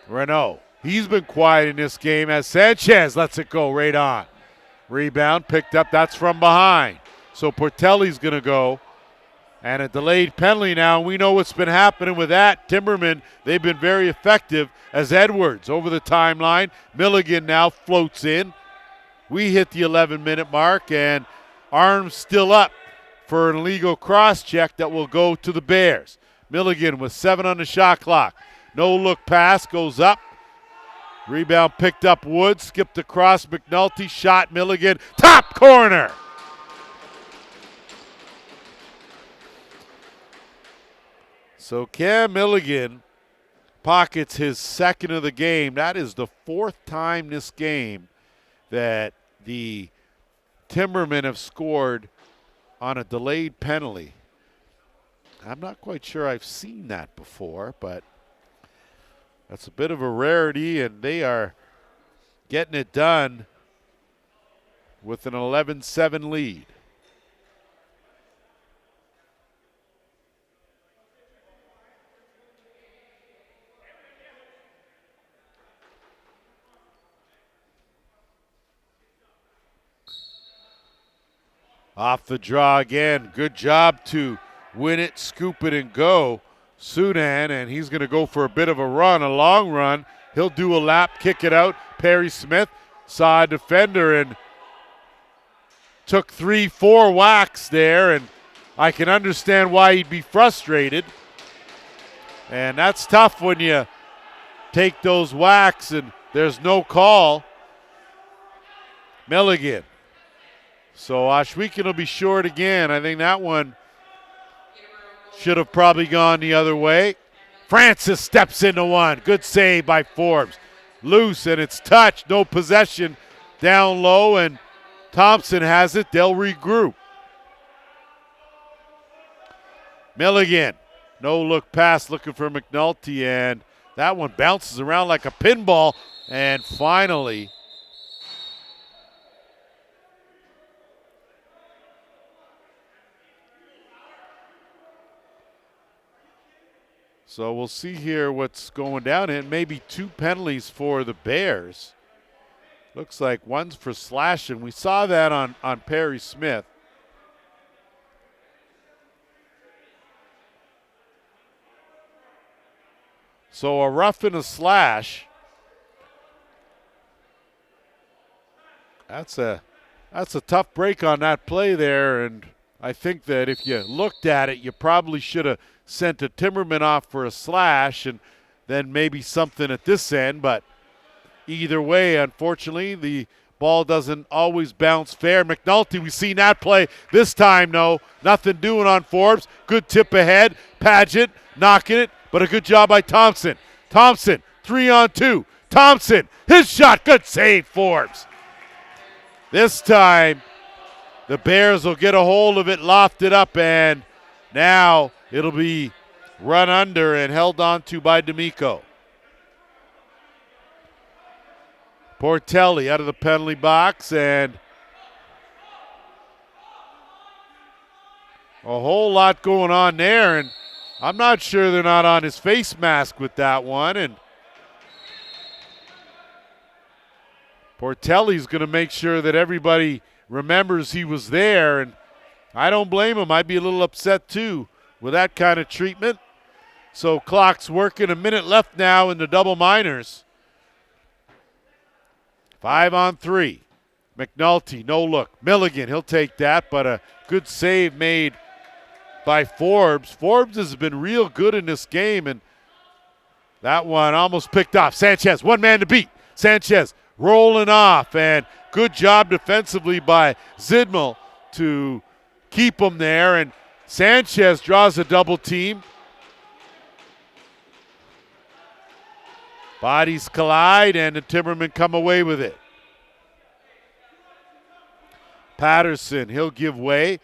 S1: Renault, he's been quiet in this game as Sanchez lets it go right on. Rebound picked up, that's from behind. So Portelli's going to go. And a delayed penalty now. We know what's been happening with that. Timbermen, they've been very effective as Edwards over the timeline. Milligan now floats in. We hit the 11-minute mark, and arms still up for an illegal cross-check that will go to the Bears. Milligan with 7 on the shot clock. No-look pass goes up. Rebound picked up Woods, skipped across McNulty, shot Milligan, top corner. So Cam Milligan pockets his second of the game. That is the fourth time this game that the Timbermen have scored on a delayed penalty. I'm not quite sure I've seen that before, but that's a bit of a rarity, and they are getting it done with an 11-7 lead. Off the draw again. Good job to win it, scoop it, and go. Sudan, and he's going to go for a bit of a run, a long run. He'll do a lap, kick it out. Perry Smith saw a defender and took 3-4 whacks there, and I can understand why he'd be frustrated. And that's tough when you take those whacks and there's no call. Milligan. So Ohsweken will be short again. I think that one should have probably gone the other way. Francis steps into one. Good save by Forbes. Loose, and it's touched. No possession down low, and Thompson has it. They'll regroup. Milligan. No look pass looking for McNulty, and that one bounces around like a pinball. And finally, so we'll see here what's going down, and maybe 2 penalties for the Bears. Looks like one's for slashing. We saw that on Perry Smith. So a rough and a slash. That's a tough break on that play there, and I think that if you looked at it, you probably should have sent a Timberman off for a slash and then maybe something at this end. But either way, unfortunately, the ball doesn't always bounce fair. McNulty, we've seen that play. This time, no, nothing doing on Forbes. Good tip ahead. Paget knocking it, but a good job by Thompson. Thompson, 3-on-2. Thompson, his shot, good save, Forbes. This time, the Bears will get a hold of it, loft it up, and now it'll be run under and held on to by D'Amico. Portelli out of the penalty box, and a whole lot going on there, and I'm not sure they're not on his face mask with that one, and Portelli's going to make sure that everybody remembers he was there, and I don't blame him. I'd be a little upset too with that kind of treatment. So clock's working, a minute left now in the double minors. 5-on-3. McNulty, no look. Milligan, he'll take that, but a good save made by Forbes. Forbes has been real good in this game, and that one almost picked off. Sanchez, one man to beat. Sanchez rolling off, and good job defensively by Zidmel to keep him there, and Sanchez draws a double team. Bodies collide, and the Timbermen come away with it. Patterson, he'll give way,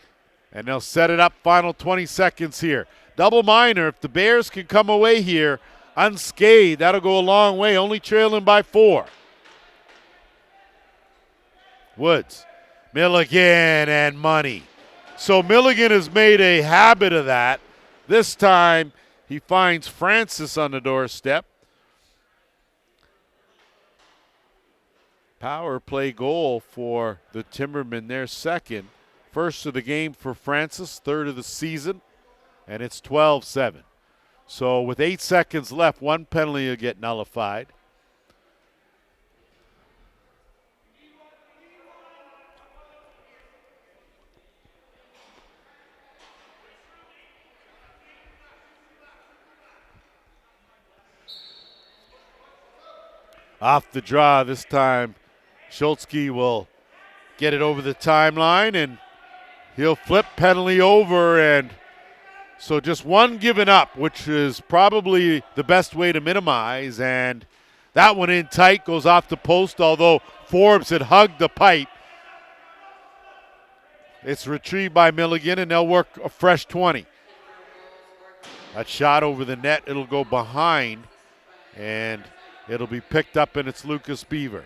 S1: and they'll set it up. Final 20 seconds here. Double minor. If the Bears can come away here unscathed, that'll go a long way, only trailing by 4. Woods, Milligan, and money. So Milligan has made a habit of that. This time he finds Francis on the doorstep. Power play goal for the Timbermen, their second. First of the game for Francis, third of the season, and it's 12-7. So with 8 seconds left, one penalty will get nullified. Off the draw this time, Schultzke will get it over the timeline, and he'll flip penalty over, and so just one given up, which is probably the best way to minimize, and that one in tight goes off the post, although Forbes had hugged the pipe. It's retrieved by Milligan, and they'll work a fresh 20. That shot over the net, it'll go behind, and it'll be picked up, and it's Lucas Beaver.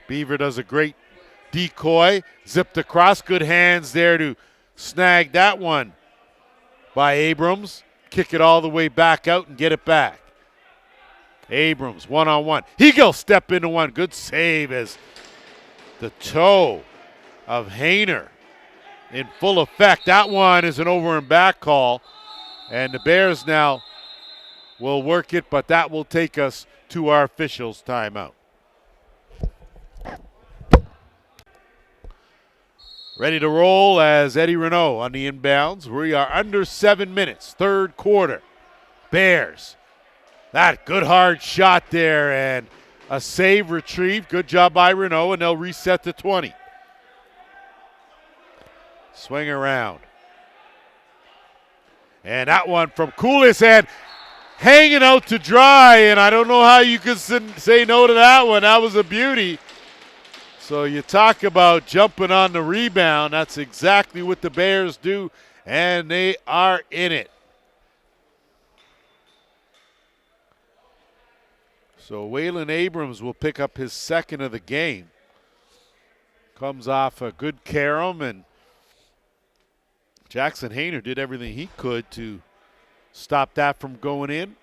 S1: Beaver does a great decoy, zipped across, good hands there to snag that one by Abrams. Kick it all the way back out and get it back. Abrams, one-on-one. He'll step into one. Good save as the toe of Hayner in full effect. That one is an over and back call, and the Bears now will work it, but that will take us to our officials' timeout. Ready to roll as Eddie Renault on the inbounds. We are under 7 minutes, third quarter. Bears. That good hard shot there and a save retrieved. Good job by Renault, and they'll reset to 20. Swing around. And that one from Koulis, and hanging out to dry, and I don't know how you could say no to that one. That was a beauty. So you talk about jumping on the rebound. That's exactly what the Bears do, and they are in it. So Waylon Abrams will pick up his second of the game. Comes off a good carom, and Jackson Hayner did everything he could to stop that from going in.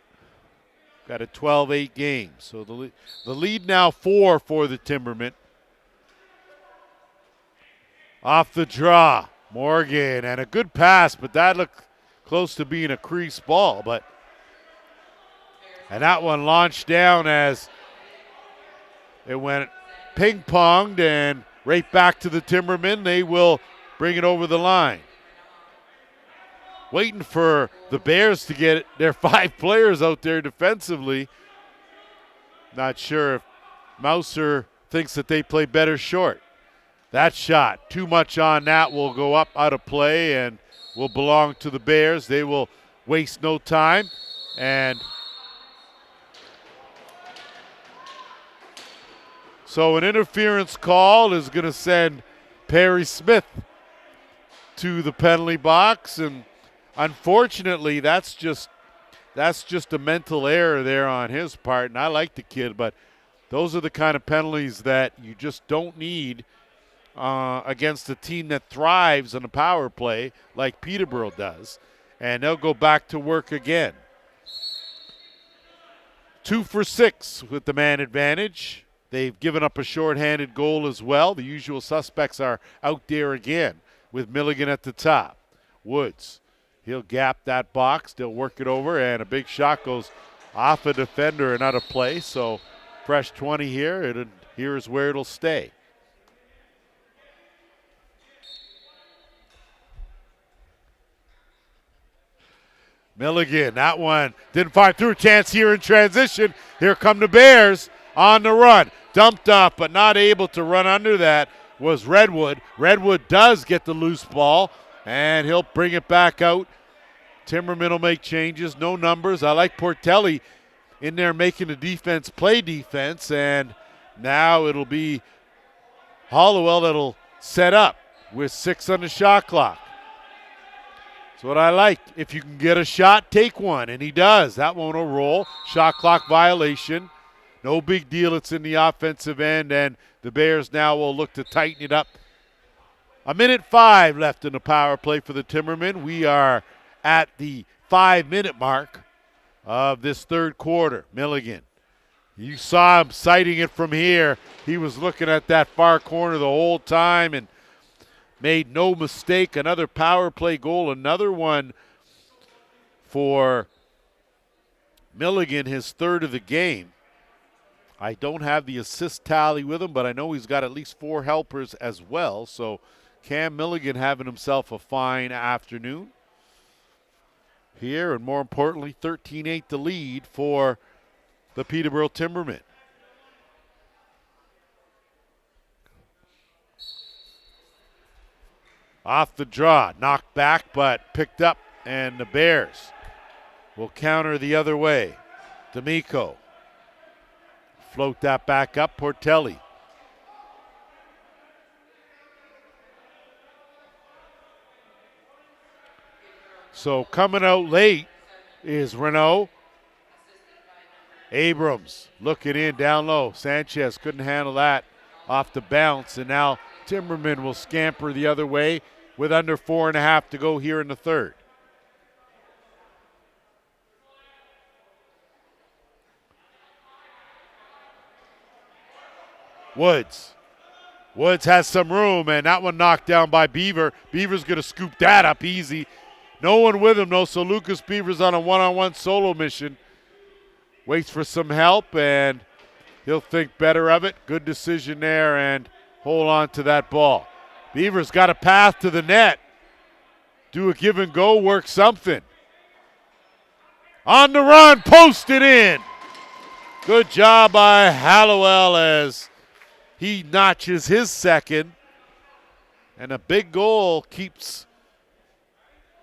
S1: Got a 12-8 game. So the lead now 4 for the Timbermen. Off the draw, Morgan, and a good pass, but that looked close to being a crease ball. And that one launched down as it went ping-ponged and right back to the Timbermen. They will bring it over the line. Waiting for the Bears to get their 5 players out there defensively. Not sure if Mouser thinks that they play better short. That shot, too much on that, will go up out of play and will belong to the Bears. They will waste no time. And So an interference call is going to send Perry Smith to the penalty box, and unfortunately that's just a mental error there on his part, and I like the kid, but those are the kind of penalties that you just don't need against a team that thrives on a power play like Peterborough does, and they'll go back to work again. 2 for 6 with the man advantage. They've given up a shorthanded goal as well. The usual suspects are out there again with Milligan at the top. Woods, he'll gap that box. They'll work it over, and a big shot goes off a defender and out of play. So fresh 20 here, and here's where it'll stay. Milligan, that one didn't find through. Chance here in transition. Here come the Bears on the run. Dumped off, but not able to run under that was Redwood. Redwood does get the loose ball, and he'll bring it back out. Timbermen will make changes, no numbers. I like Portelli in there making the defense play defense, and now it'll be Hollowell that'll set up with 6 on the shot clock. That's what I like. If you can get a shot, take one, and he does. That one will roll. Shot clock violation. No big deal. It's in the offensive end, and the Bears now will look to tighten it up. 1:05 left in the power play for the Timbermen. We are at the 5-minute mark of this third quarter. Milligan, you saw him sighting it from here. He was looking at that far corner the whole time and made no mistake. Another power play goal, another one for Milligan, his third of the game. I don't have the assist tally with him, but I know he's got at least 4 helpers as well. So Cam Milligan having himself a fine afternoon here, and more importantly, 13-8 the lead for the Peterborough Timbermen. Off the draw, knocked back, but picked up, and the Bears will counter the other way. D'Amico, float that back up, Portelli. So coming out late is Renault. Abrams looking in down low. Sanchez couldn't handle that off the bounce, and now Timbermen will scamper the other way with under 4.5 to go here in the third. Woods has some room, and that one knocked down by Beaver. Beaver's going to scoop that up easy. No one with him, though, so Lucas Beaver's on a one-on-one solo mission. Waits for some help, and he'll think better of it. Good decision there, and hold on to that ball. Beaver's got a path to the net. Do a give and go, work something. On the run, posted in. Good job by Hallowell as he notches his second. And a big goal keeps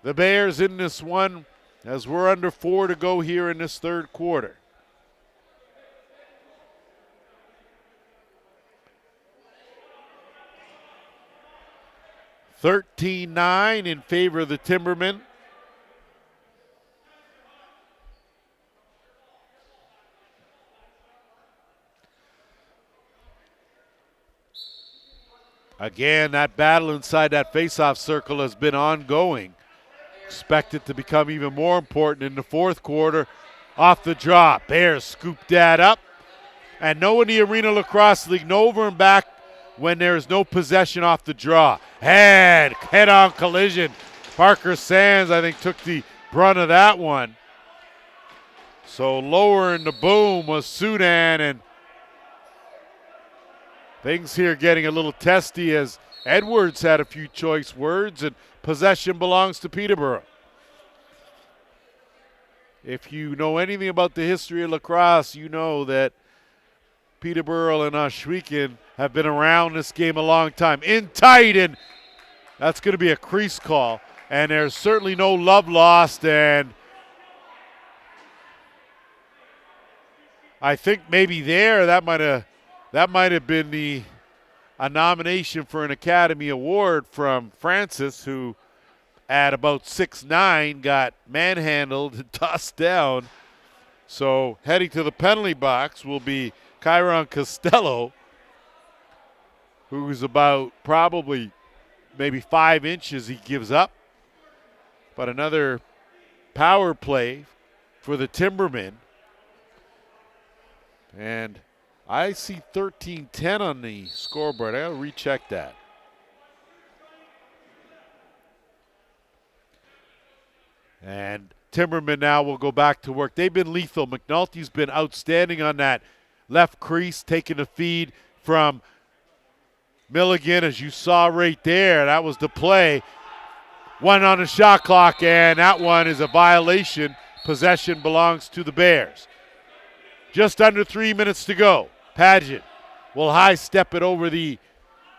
S1: the Bears in this one as we're under 4 to go here in this third quarter. $13-9 in favor of the Timbermen. Again, that battle inside that faceoff circle has been ongoing. Expect it to become even more important in the fourth quarter. Off the draw, Bears scoop that up. And no in the Arenalacrosseleague, no over and back when there is no possession off the draw. Head-on collision. Parker Sands, I think, took the brunt of that one. So lower in the boom was Sudan, and things here getting a little testy as Edwards had a few choice words, and possession belongs to Peterborough. If you know anything about the history of lacrosse, you know that Peterborough and Ohsweken have been around this game a long time. In tight, and that's going to be a crease call. And there's certainly no love lost, and I think maybe there that might have That might have been a nomination for an Academy Award from Francis, who at about 6'9" got manhandled and tossed down. So heading to the penalty box will be Kyron Costello, who's about probably maybe 5 inches he gives up. But another power play for the Timbermen. And I see 13-10 on the scoreboard. I'll recheck that. And Timbermen now will go back to work. They've been lethal. McNulty's been outstanding on that left crease, taking the feed from Milligan, as you saw right there. That was the play. One on the shot clock, and that one is a violation. Possession belongs to the Bears. Just under 3 minutes to go. Paget will high step it over the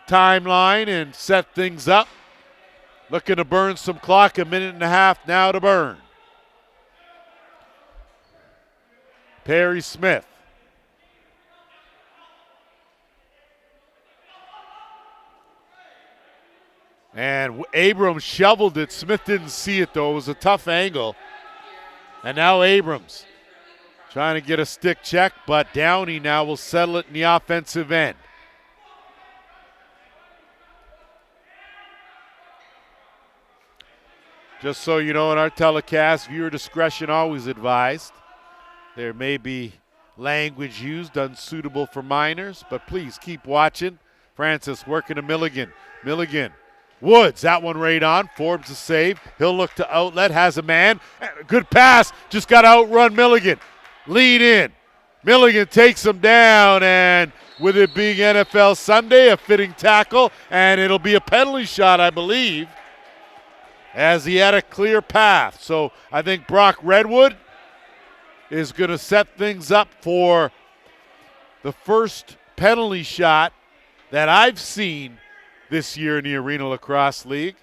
S1: timeline and set things up. Looking to burn some clock, 1.5 minutes now to burn. Perry Smith. And Abrams shoveled it. Smith didn't see it, though. It was a tough angle. And now Abrams trying to get a stick check, but Downey now will settle it in the offensive end. Just so you know, in our telecast, viewer discretion always advised. There may be language used unsuitable for minors, but please keep watching. Francis working to Milligan. Milligan. Woods, that one right on. Forbes a save. He'll look to outlet. Has a man. Good pass. Just got to outrun Milligan. Lead in. Milligan takes him down, and with it being NFL Sunday, a fitting tackle, and it'll be a penalty shot, I believe, as he had a clear path. So I think Brock Redwood is going to set things up for the first penalty shot that I've seen this year in the Arena Lacrosse League.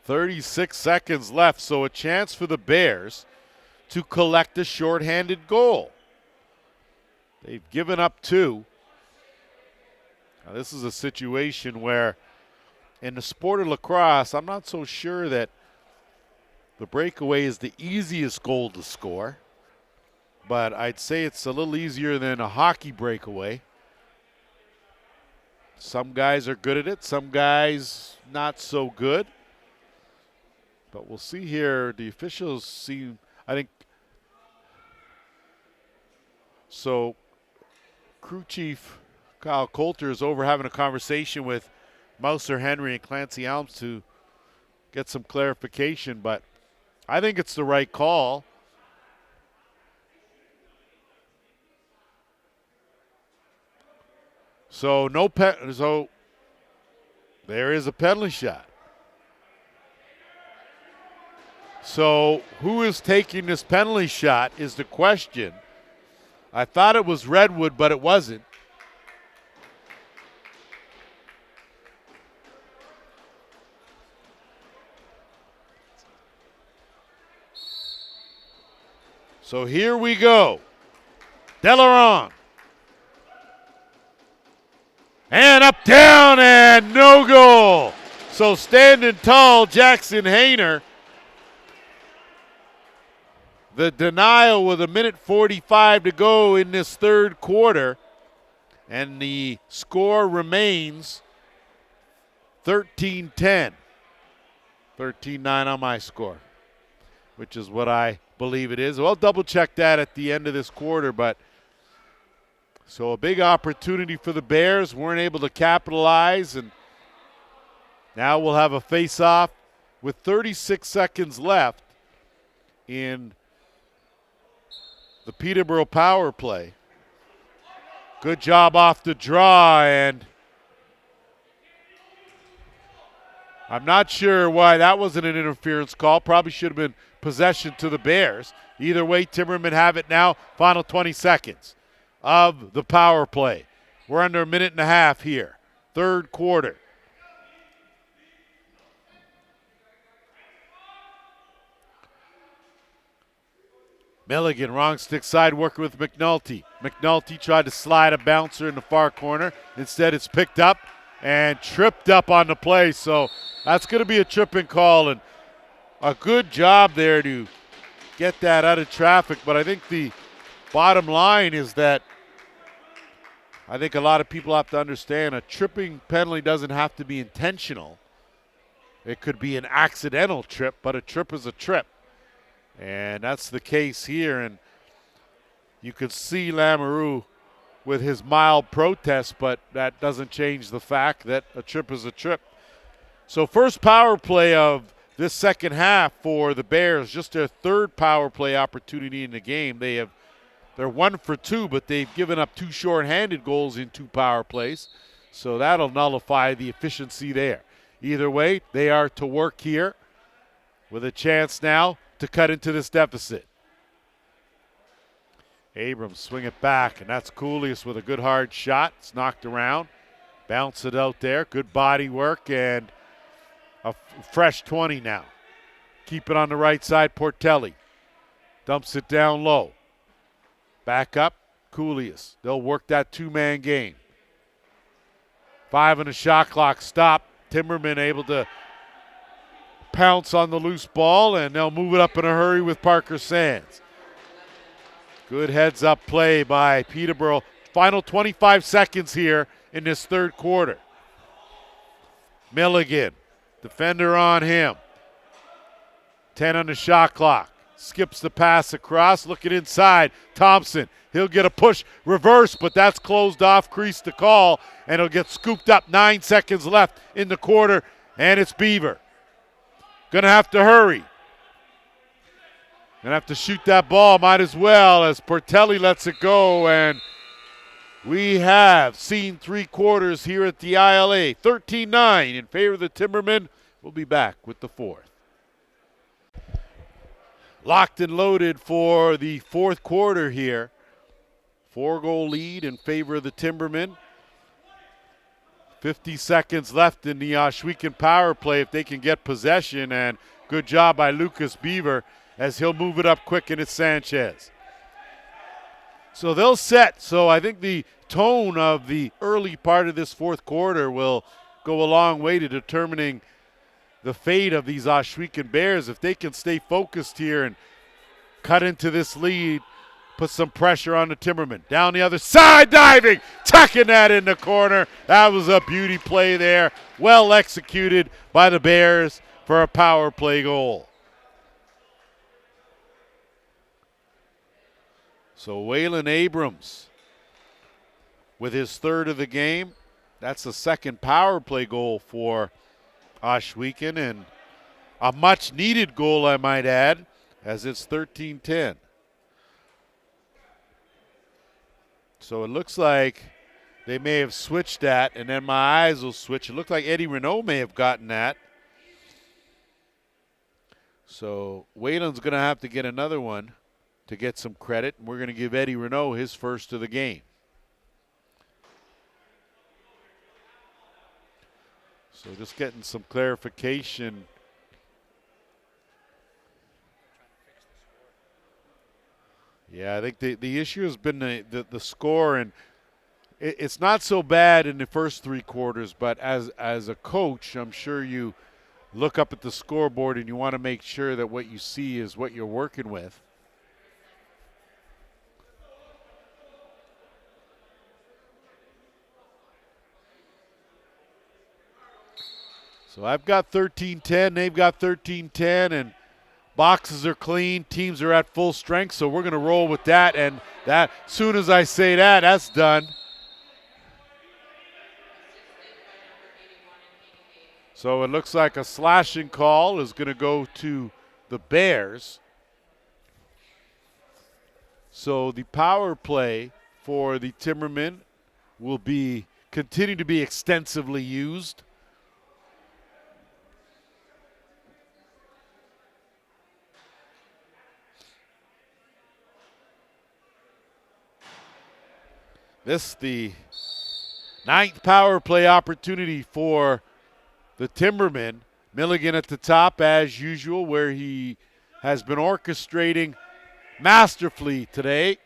S1: .36 seconds left, so a chance for the Bears to collect a shorthanded goal. They've given up 2. Now, this is a situation where in the sport of lacrosse, I'm not so sure that the breakaway is the easiest goal to score, but I'd say it's a little easier than a hockey breakaway. Some guys are good at it, some guys not so good. But we'll see here. The officials seem, I think, so crew chief Kyle Coulter is over having a conversation with Mouser Henry and Clancy Elms to get some clarification, but I think it's the right call. So so there is a penalty shot. So who is taking this penalty shot is the question. I thought it was Redwood, but it wasn't. So here we go. Delaron. And up, down, and no goal. So standing tall, Jackson Hayner. The denial with 1:45 to go in this third quarter. And the score remains 13-10. 13-9 on my score, which is what I believe it is. I'll double check that at the end of this quarter, but so a big opportunity for the Bears. Weren't able to capitalize, and now we'll have a face-off with 36 seconds left in the Peterborough power play. Good job off the draw, and I'm not sure why that wasn't an interference call. Probably should have been possession to the Bears. Either way, Timbermen have it now. Final 20 seconds of the power play. We're under 1.5 minutes here. Third quarter. Milligan, wrong stick side, working with McNulty. McNulty tried to slide a bouncer in the far corner. Instead, it's picked up and tripped up on the play. So that's going to be a tripping call, and a good job there to get that out of traffic. But I think the bottom line is that I think a lot of people have to understand a tripping penalty doesn't have to be intentional. It could be an accidental trip, but a trip is a trip. And that's the case here. And you could see Lamoureux with his mild protest, but that doesn't change the fact that a trip is a trip. So first power play of this second half for the Bears, just their third power play opportunity in the game. They're 1 for 2, but they've given up 2 shorthanded goals in 2 power plays. So that'll nullify the efficiency there. Either way, they are to work here with a chance now to cut into this deficit. Abrams swing it back, and that's Coolius with a good hard shot. It's knocked around. Bounce it out there. Good body work, and a fresh 20 now. Keep it on the right side, Portelli. Dumps it down low. Back up, Coolius. They'll work that 2-man game. 5 on the shot clock. Stop. Timbermen able to pounce on the loose ball, and they'll move it up in a hurry with Parker Sands. Good heads-up play by Peterborough. Final 25 seconds here in this third quarter. Milligan, defender on him. 10 on the shot clock. Skips the pass across, looking inside. Thompson, he'll get a push, reverse, but that's closed off, crease to call, and he'll get scooped up. 9 seconds left in the quarter, and it's Beaver. Gonna have to hurry. Gonna have to shoot that ball, might as well, as Portelli lets it go, and we have seen 3 quarters here at the ILA. 13-9 in favor of the Timbermen. We'll be back with the fourth. Locked and loaded for the fourth quarter here. 4-goal lead in favor of the Timbermen. 50 seconds left in the Ohsweken power play if they can get possession, and good job by Lucas Beaver as he'll move it up quick, and it's Sanchez. So they'll set. So I think the tone of the early part of this fourth quarter will go a long way to determining the fate of these Ohsweken Bears. If they can stay focused here and cut into this lead, put some pressure on the Timbermen. Down the other side, diving, tucking that in the corner. That was a beauty play there. Well executed by the Bears for a power play goal. So Waylon Abrams with his third of the game. That's the second power play goal for Ohsweken, and a much-needed goal, I might add, as it's 13-10. So it looks like they may have switched that, and then my eyes will switch. It looked like Eddie Renault may have gotten that. So Waylon's going to have to get another one to get some credit, and we're going to give Eddie Renault his first of the game. So just getting some clarification. Yeah, I think the issue has been the score, and it's not so bad in the first 3 quarters, but as a coach, I'm sure you look up at the scoreboard and you want to make sure that what you see is what you're working with. So I've got 13-10, they've got 13-10, and boxes are clean, teams are at full strength, so we're going to roll with that, and that, soon as I say that, that's done. So it looks like a slashing call is going to go to the Bears. So the power play for the Timbermen will continue to be extensively used. This the 9th power play opportunity for the Timbermen. Milligan at the top as usual, where he has been orchestrating masterfully today.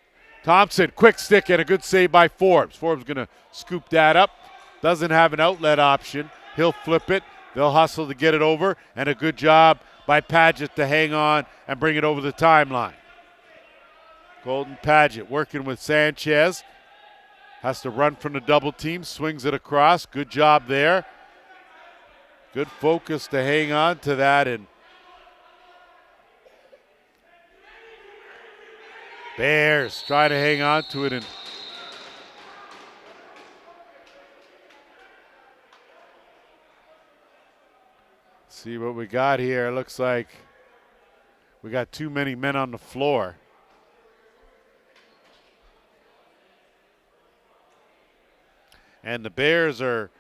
S1: Thompson, quick stick and a good save by Forbes. Forbes going to scoop that up. Doesn't have an outlet option. He'll flip it. They'll hustle to get it over, and a good job by Paget to hang on and bring it over the timeline. Golden Paget working with Sanchez. Has to run from the double team, swings it across. Good job there. Good focus to hang on to that, and Bears trying to hang on to it, and see what we got here. It looks like we got too many men on the floor. And the Bears are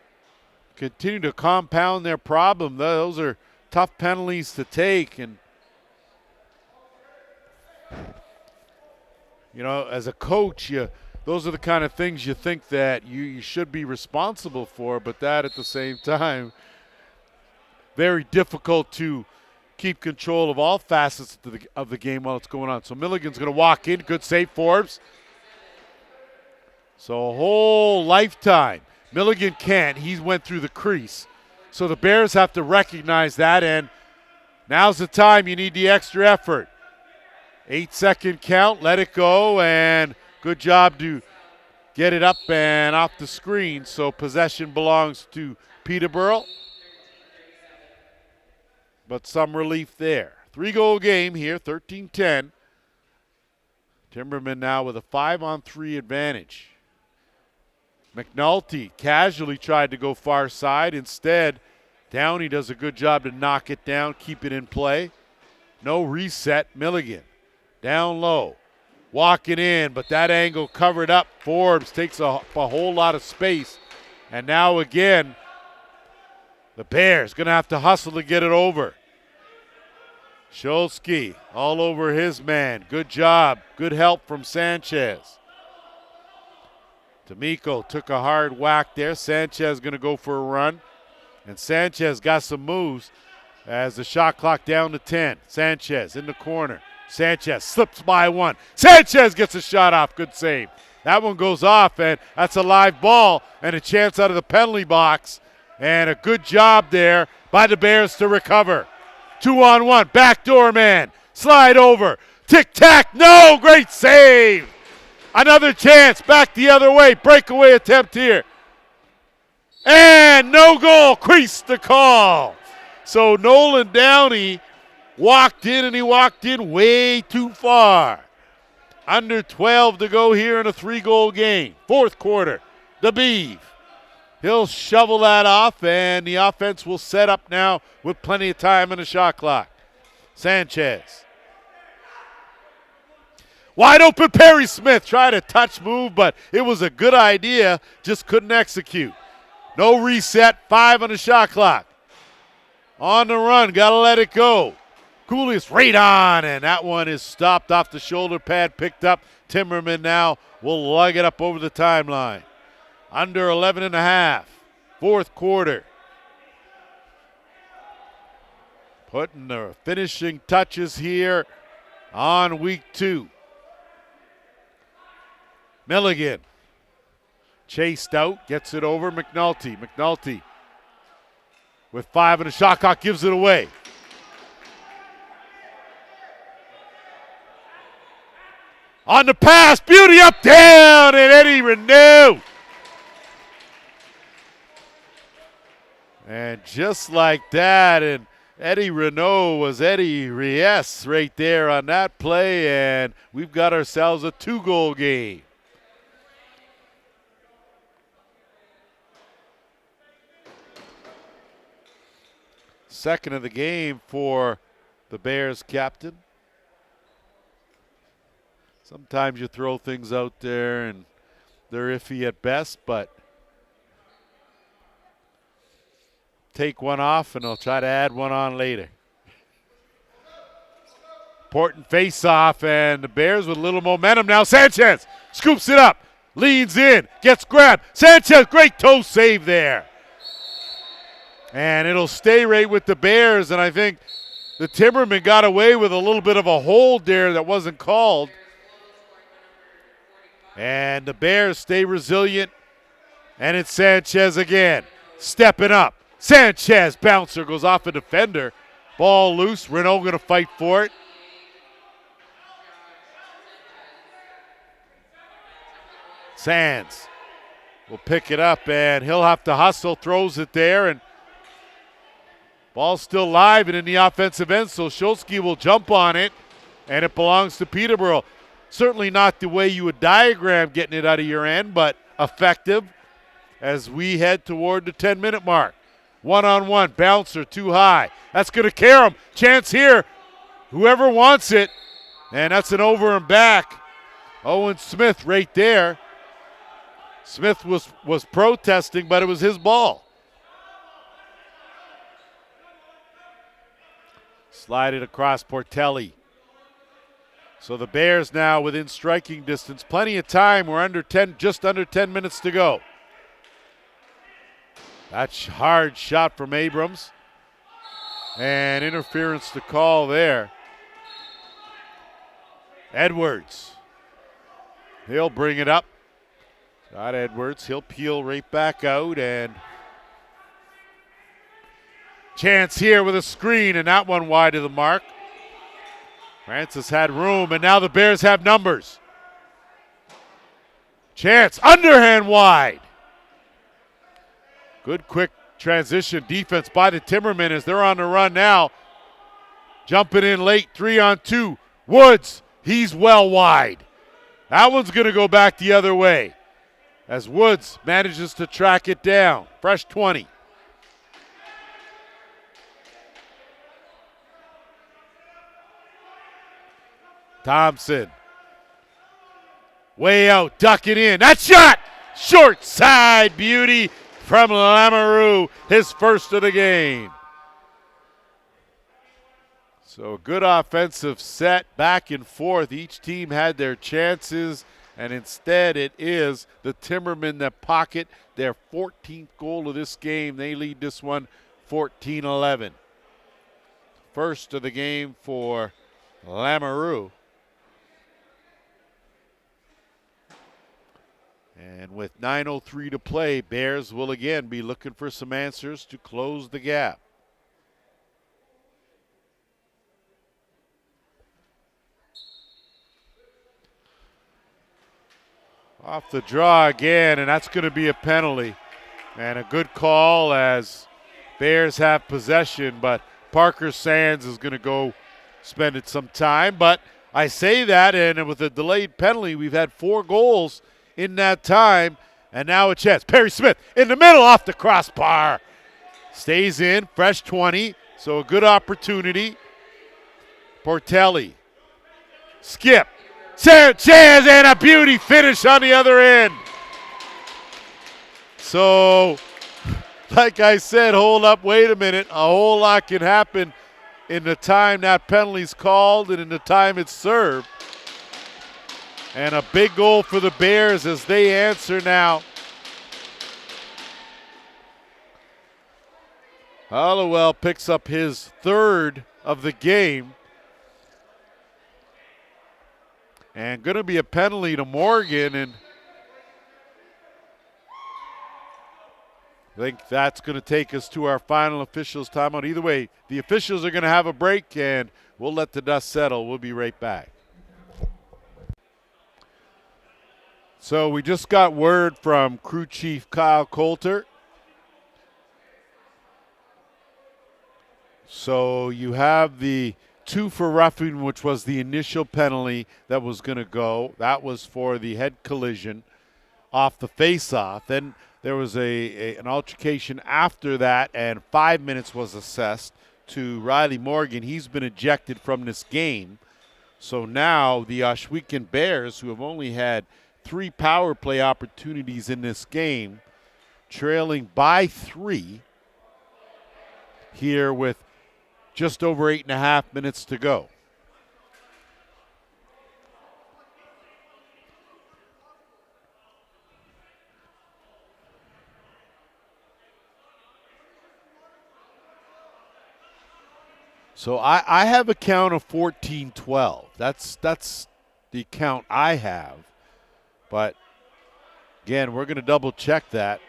S1: continuing to compound their problem. Those are tough penalties to take. And, you know, as a coach, those are the kind of things you think that you should be responsible for, but that at the same time, very difficult to keep control of all facets of the game while it's going on. So Milligan's going to walk in. Good save, Forbes. So a whole lifetime. Milligan can't. He went through the crease. So the Bears have to recognize that, and now's the time you need the extra effort. 8-second count, let it go, and good job to get it up and off the screen. So possession belongs to Peterborough. But some relief there. 3-goal game here, 13-10. Timbermen now with a 5-on-3 advantage. McNulty casually tried to go far side. Instead, Downey does a good job to knock it down, keep it in play. No reset. Milligan down low. Walking in, but that angle covered up. Forbes takes a whole lot of space. And now again, the Bears going to have to hustle to get it over. Scholsky all over his man. Good job. Good help from Sanchez. D'Amico took a hard whack there. Sanchez going to go for a run. And Sanchez got some moves as the shot clock down to 10. Sanchez in the corner. Sanchez slips by one. Sanchez gets a shot off. Good save. That one goes off, and that's a live ball and a chance out of the penalty box. And a good job there by the Bears to recover. 2-on-1. Backdoor man. Slide over. Tic-tac. No. Great save. Another chance, back the other way, breakaway attempt here. And no goal, creased the call. So Nolan Downey walked in, and he walked in way too far. Under 12 to go here in a 3-goal game. Fourth quarter, the Beeve. He'll shovel that off, and the offense will set up now with plenty of time in the shot clock. Sanchez. Wide open Perry Smith. Tried a touch move, but it was a good idea. Just couldn't execute. No reset. 5 on the shot clock. On the run. Got to let it go. Coolius right on, and that one is stopped off the shoulder pad. Picked up. Timberman now will lug it up over the timeline. Under 11 and a half. Fourth quarter. Putting the finishing touches here on week 2. Milligan chased out, gets it over. McNulty. McNulty with 5 and a shot clock gives it away. On the pass, beauty up, down, and Eddie Reneau. And just like that, and Eddie Reneau was Eddie Reyes right there on that play, and we've got ourselves a 2-goal game. Second of the game for the Bears captain. Sometimes you throw things out there and they're iffy at best, but take one off and I'll try to add one on later. Important face-off, and the Bears with a little momentum now. Sanchez scoops it up, leans in, gets grabbed. Sanchez, great toe save there. And it'll stay right with the Bears, and I think The Timbermen got away with a little bit of a hold there that wasn't called. And the Bears stay resilient. And it's Sanchez again, stepping up. Sanchez, bouncer, goes off a defender. Ball loose, Renault going to fight for it. Sands will pick it up, and he'll have to hustle, throws it there, and ball's still live and in the offensive end, so Shulsky will jump on it, and it belongs to Peterborough. Certainly not the way you would diagram getting it out of your end, but effective as we head toward the 10-minute mark. One-on-one, bouncer too high. That's going to carry him. Chance here. Whoever wants it, and that's an over and back. Owen Smith right there. Smith was protesting, but it was his ball. Slide it across Portelli. So the Bears now within striking distance. Plenty of time. We're just under 10 minutes to go. That's hard shot from Abrams. And interference to call there. Edwards. He'll bring it up. Got Edwards. He'll peel right back out, and chance here with a screen, and that one wide of the mark. Francis had room, and now the Bears have numbers. Chance, underhand wide. Good quick transition defense by the Timbermen as they're on the run now. Jumping in late, 3-on-2. Woods, he's well wide. That one's going to go back the other way as Woods manages to track it down. Fresh 20. Thompson. Way out, ducking in. That shot! Short side beauty from Lamoureux, his first of the game. So a good offensive set, back and forth. Each team had their chances, and instead it is the Timbermen that pocket their 14th goal of this game. They lead this one 14-11. First of the game for Lamoureux. And with 9:03 to play, Bears will again be looking for some answers to close the gap. Off the draw again, and that's going to be a penalty. And a good call as Bears have possession, but Parker Sands is going to go spend it some time. But I say that, and with a delayed penalty, we've had 4 goals in that time, and now a chance. Perry Smith in the middle off the crossbar. Stays in, fresh 20, so a good opportunity. Portelli. Skip. Sanchez, and a beauty finish on the other end. So, like I said, hold up, wait a minute. A whole lot can happen in the time that penalty's called and in the time it's served. And a big goal for the Bears as they answer now. Hollowell picks up his 3rd of the game. And going to be a penalty to Morgan, and I think that's going to take us to our final officials timeout. Either way, the officials are going to have a break, and we'll let the dust settle. We'll be right back. So we just got word from crew chief Kyle Coulter. So you have the 2 for roughing, which was the initial penalty that was going to go. That was for the head collision off the face-off. Then there was an altercation after that, and 5 minutes was assessed to Riley Morgan. He's been ejected from this game. So now the Ohsweken Bears, who have only had 3 power play opportunities in this game, trailing by 3 here with just over 8.5 minutes to go. So I have a count of 14-12. That's the count I have. But, again, we're going to double check that.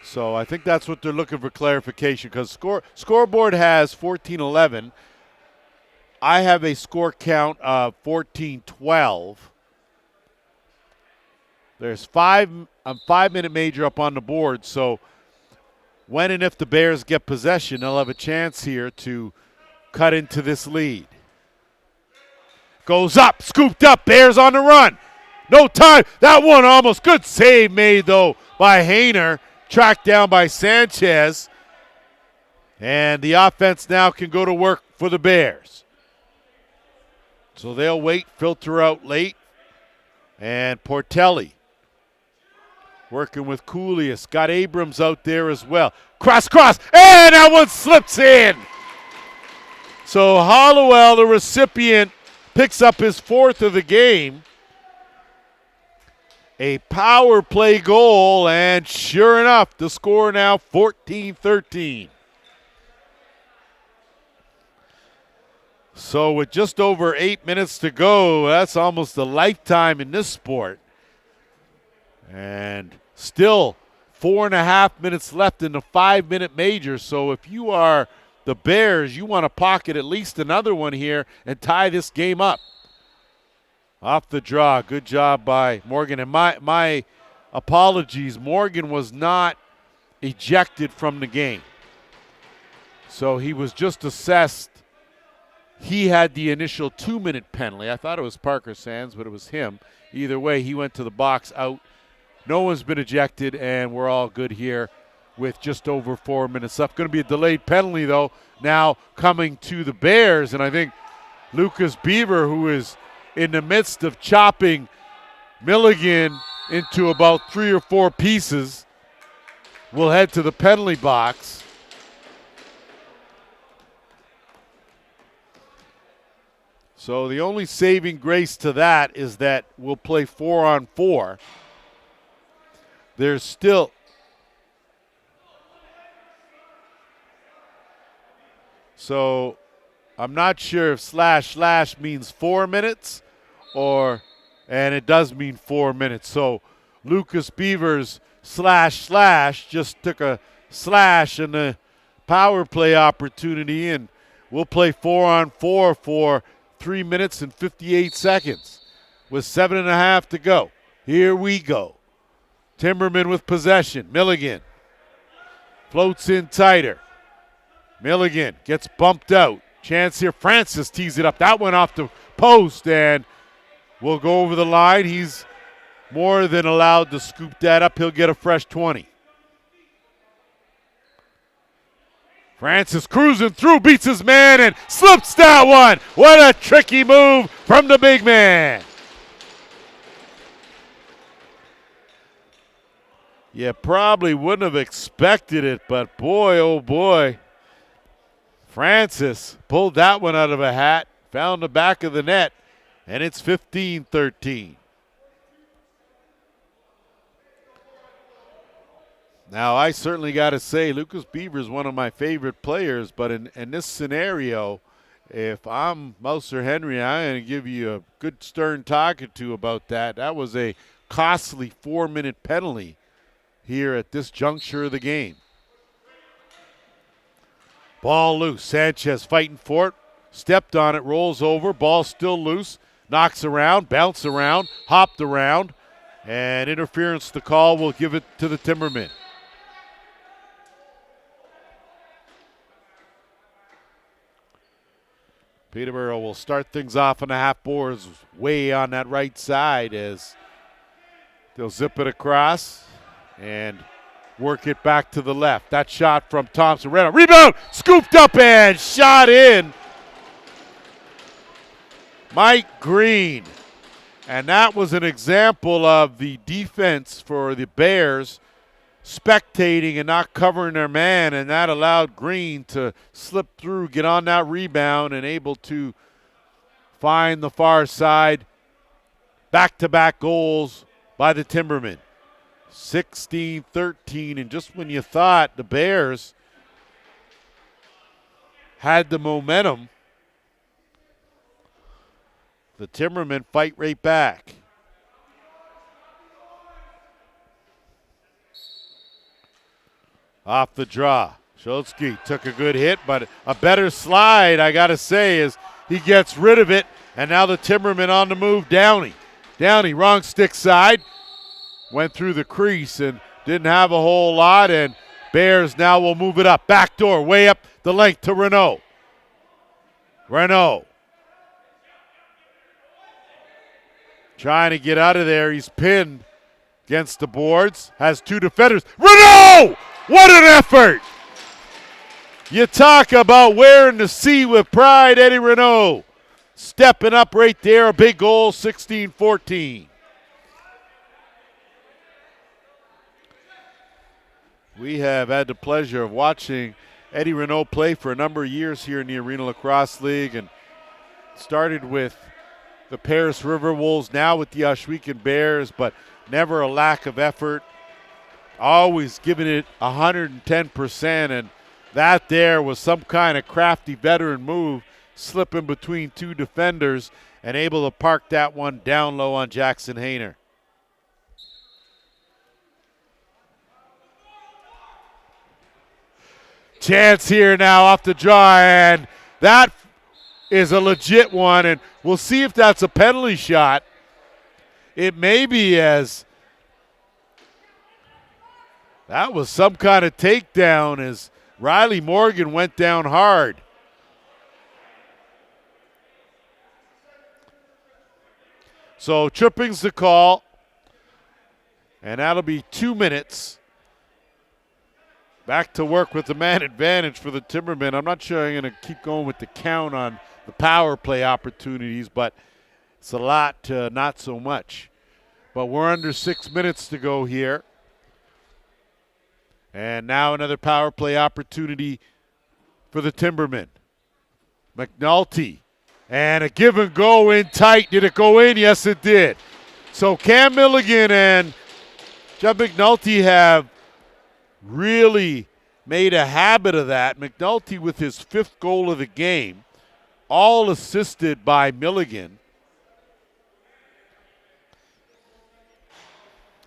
S1: So I think that's what they're looking for clarification, because scoreboard has 14-11. I have a score count of 14-12. There's a 5-minute major up on the board, so when and if the Bears get possession, they'll have a chance here to cut into this lead. Goes up, scooped up, Bears on the run. No time. That one almost. Good save made, though, by Hayner. Tracked down by Sanchez. And the offense now can go to work for the Bears. So they'll wait, filter out late. And Portelli working with Coolius. Got Abrams out there as well. Cross, and that one slips in. So Hollowell, the recipient, picks up his 4th of the game. A power play goal, and sure enough, the score now 14-13. So with just over 8 minutes to go, that's almost a lifetime in this sport. And still 4.5 minutes left in the 5-minute major. So if you are the Bears, you want to pocket at least another one here and tie this game up. Off the draw. Good job by Morgan. And my apologies, Morgan was not ejected from the game. So he was just assessed. He had the initial 2-minute penalty. I thought it was Parker Sands, but it was him. Either way, he went to the box out. No one's been ejected, and we're all good here with just over 4 minutes left. Going to be a delayed penalty, though, now coming to the Bears. And I think Lucas Beaver, who is in the midst of chopping Milligan into about 3 or 4 pieces, will head to the penalty box. So the only saving grace to that is that we'll play 4-on-4. There's still so I'm not sure if // means 4 minutes and it does mean 4 minutes. So Lucas Beavers / just took a slash in the power play opportunity, and we'll play 4-on-4 for 3 minutes and 58 seconds with 7.5 to go. Here we go. Timbermen with possession. Milligan floats in tighter. Milligan gets bumped out. Chance here. Francis tees it up. That went off the post and will go over the line. He's more than allowed to scoop that up. He'll get a fresh 20. Francis cruising through, beats his man and slips that one. What a tricky move from the big man. You probably wouldn't have expected it, but boy, oh boy. Francis pulled that one out of a hat, found the back of the net, and it's 15-13. Now, I certainly got to say, Lucas Beaver is one of my favorite players, but in this scenario, if I'm Mouser Henry, I'm going to give you a good stern talking to about that. That was a costly 4-minute penalty here at this juncture of the game. Ball loose. Sanchez fighting for it. Stepped on it, rolls over. Ball still loose. Knocks around, bounce around, hopped around. And interference, the call will give it to the Timbermen. Peterborough will start things off on the half boards way on that right side as they'll zip it across and work it back to the left. That shot from Thompson. Rebound! Scooped up and shot in. Mike Green. And that was an example of the defense for the Bears spectating and not covering their man, and that allowed Green to slip through, get on that rebound, and able to find the far side. Back-to-back goals by the Timbermen. 16-13, and just when you thought the Bears had the momentum, the Timbermen fight right back. Off the draw. Schultzke took a good hit, but a better slide, I got to say, is he gets rid of it, and now the Timbermen on the move. Downey, wrong stick side. Went through the crease and didn't have a whole lot, and Bears now will move it up. Backdoor, way up the length to Renault. Trying to get out of there. He's pinned against the boards. Has two defenders. Renault! What an effort! You talk about wearing the C with pride, Eddie Renault. Stepping up right there. A big goal, 16-14. We have had the pleasure of watching Eddie Renault play for a number of years here in the Arena Lacrosse League, and started with the Paris River Wolves, now with the Ohsweken Bears, but never a lack of effort. Always giving it 110%, and that there was some kind of crafty veteran move, slipping between two defenders and able to park that one down low on Jackson Hayner. Chance here now off the draw, and that is a legit one, and we'll see if that's a penalty shot. It may be, as that was some kind of takedown as Riley Morgan went down hard. So tripping's the call, and that'll be 2 minutes. Back to work with the man advantage for the Timbermen. I'm not sure I'm going to keep going with the count on the power play opportunities, but it's a lot to not so much. But we're under 6 minutes to go here. And now another power play opportunity for the Timbermen. McNulty. And a give and go in tight. Did it go in? Yes, it did. So Cam Milligan and John McNulty have really made a habit of that. McNulty with his 5th goal of the game, all assisted by Milligan.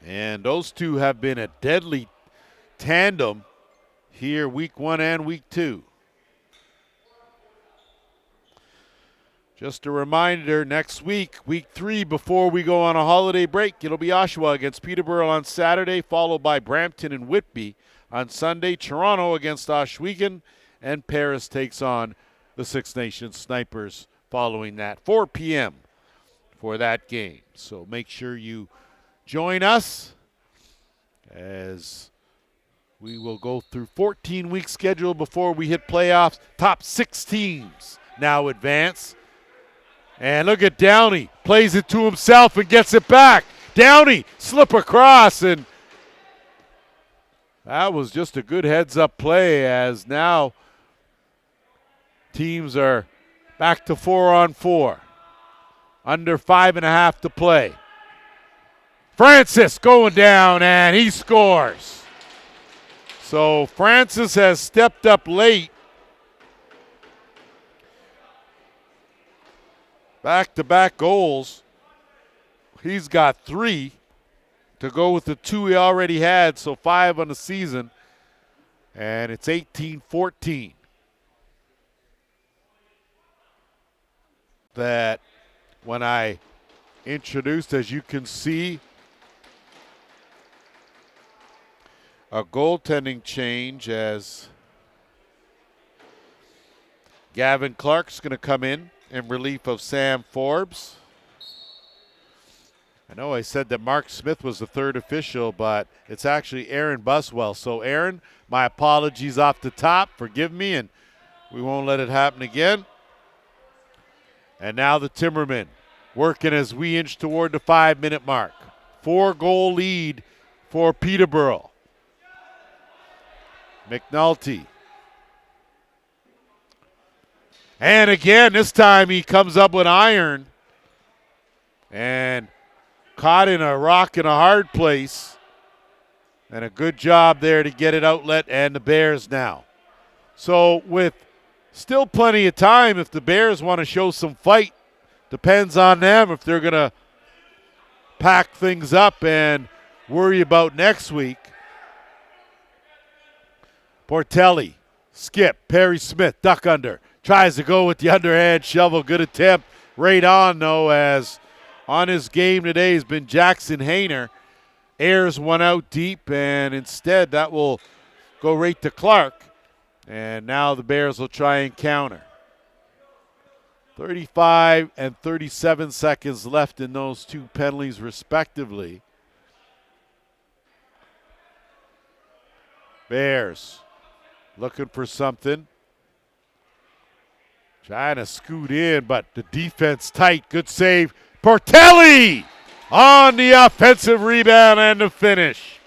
S1: And those two have been a deadly tandem here week 1 and week 2. Just a reminder, next week, week 3, before we go on a holiday break, it'll be Oshawa against Peterborough on Saturday, followed by Brampton and Whitby on Sunday. Toronto against Ohsweken, and Paris takes on the Six Nations Snipers following that. 4 p.m. for that game. So make sure you join us as we will go through 14-week schedule before we hit playoffs. Top 6 teams now advance. And look at Downey. Plays it to himself and gets it back. Downey, slip across, and that was just a good heads-up play, as now teams are back to 4-on-4. Under 5.5 to play. Francis going down, and he scores. So Francis has stepped up late. Back-to-back goals. He's got 3 to go with the 2 he already had, so 5 on the season. And it's 18-14. That when I introduced, as you can see, a goaltending change, as Gavin Clark's going to come in relief of Sam Forbes. I know I said that Mark Smith was the 3rd official, but it's actually Aaron Buswell. So, Aaron, my apologies off the top. Forgive me, and we won't let it happen again. And now the Timbermen working as we inch toward the 5-minute mark. 4-goal lead for Peterborough. McNulty. And again, this time he comes up with iron and caught in a rock in a hard place. And a good job there to get it outlet, and the Bears now. So with Still plenty of time if the Bears want to show some fight. Depends on them if they're going to pack things up and worry about next week. Portelli, skip, Perry Smith, duck under. Tries to go with the underhand shovel. Good attempt. Right on, though, as on his game today has been Jackson Hayner. Airs one out deep, and instead that will go right to Clark. And now the Bears will try and counter. 35 and 37 seconds left in those two penalties respectively. Bears looking for something. Trying to scoot in, but the defense tight. Good save. Portelli on the offensive rebound and the finish.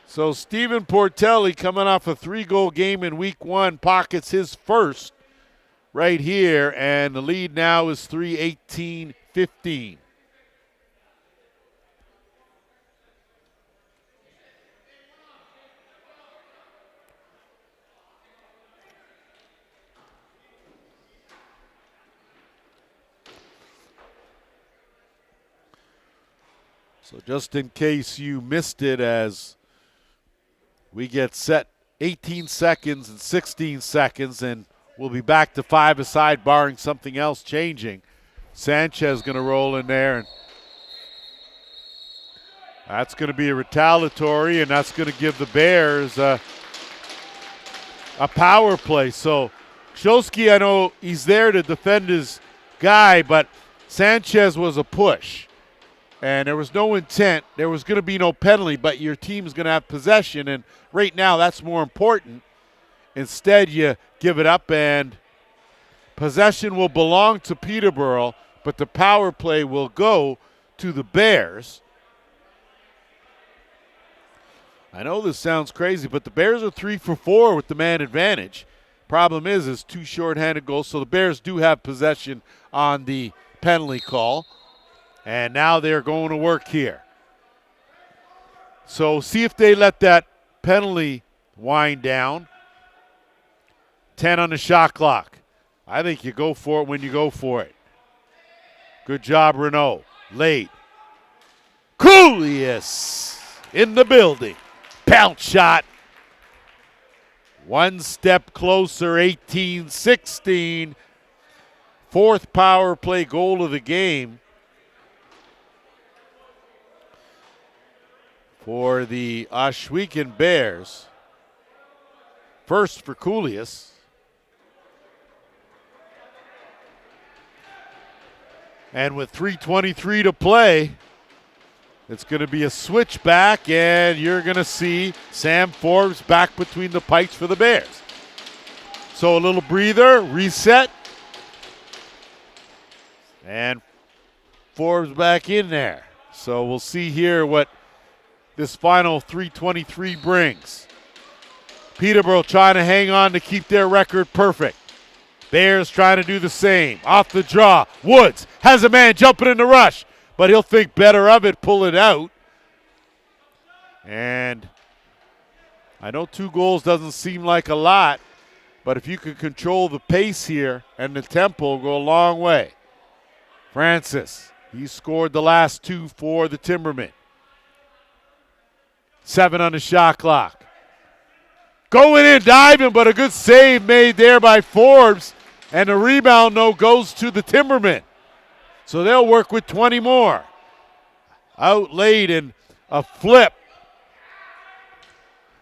S1: So Stephen Portelli, coming off a 3-goal game in week 1, pockets his first right here, and the lead now is 3-18-15. So just in case you missed it, as we get set 18 seconds and 16 seconds, and we'll be back to 5-a-side barring something else changing. Sanchez going to roll in there, and that's going to be a retaliatory, and that's going to give the Bears a power play. So Shosky, I know he's there to defend his guy, but Sanchez was a push. And there was no intent. There was going to be no penalty, but your team's going to have possession. And right now, that's more important. Instead, you give it up, and possession will belong to Peterborough, but the power play will go to the Bears. I know this sounds crazy, but the Bears are 3 for 4 with the man advantage. Problem is 2 shorthanded goals, so the Bears do have possession on the penalty call. And now they're going to work here. So see if they let that penalty wind down. 10 on the shot clock. I think you go for it when you go for it. Good job, Renault. Late. Coolius in the building. Pounce shot. One step closer, 18-16. 4th power play goal of the game for the Ohsweken Bears. First for Coolius. And with 3:23 to play, it's going to be a switchback, and you're going to see Sam Forbes back between the pikes for the Bears. So a little breather, reset, and Forbes back in there. So we'll see here what this final 3:23 brings. Peterborough trying to hang on to keep their record perfect. Bears trying to do the same. Off the draw. Woods has a man jumping in the rush, but he'll think better of it, pull it out. And I know 2 goals doesn't seem like a lot, but if you can control the pace here and the tempo, go a long way. Francis, he scored the last 2 for the Timbermen. 7 on the shot clock. Going in, diving, but a good save made there by Forbes. And the rebound, no, goes to the Timbermen. So they'll work with 20 more. Out late and a flip.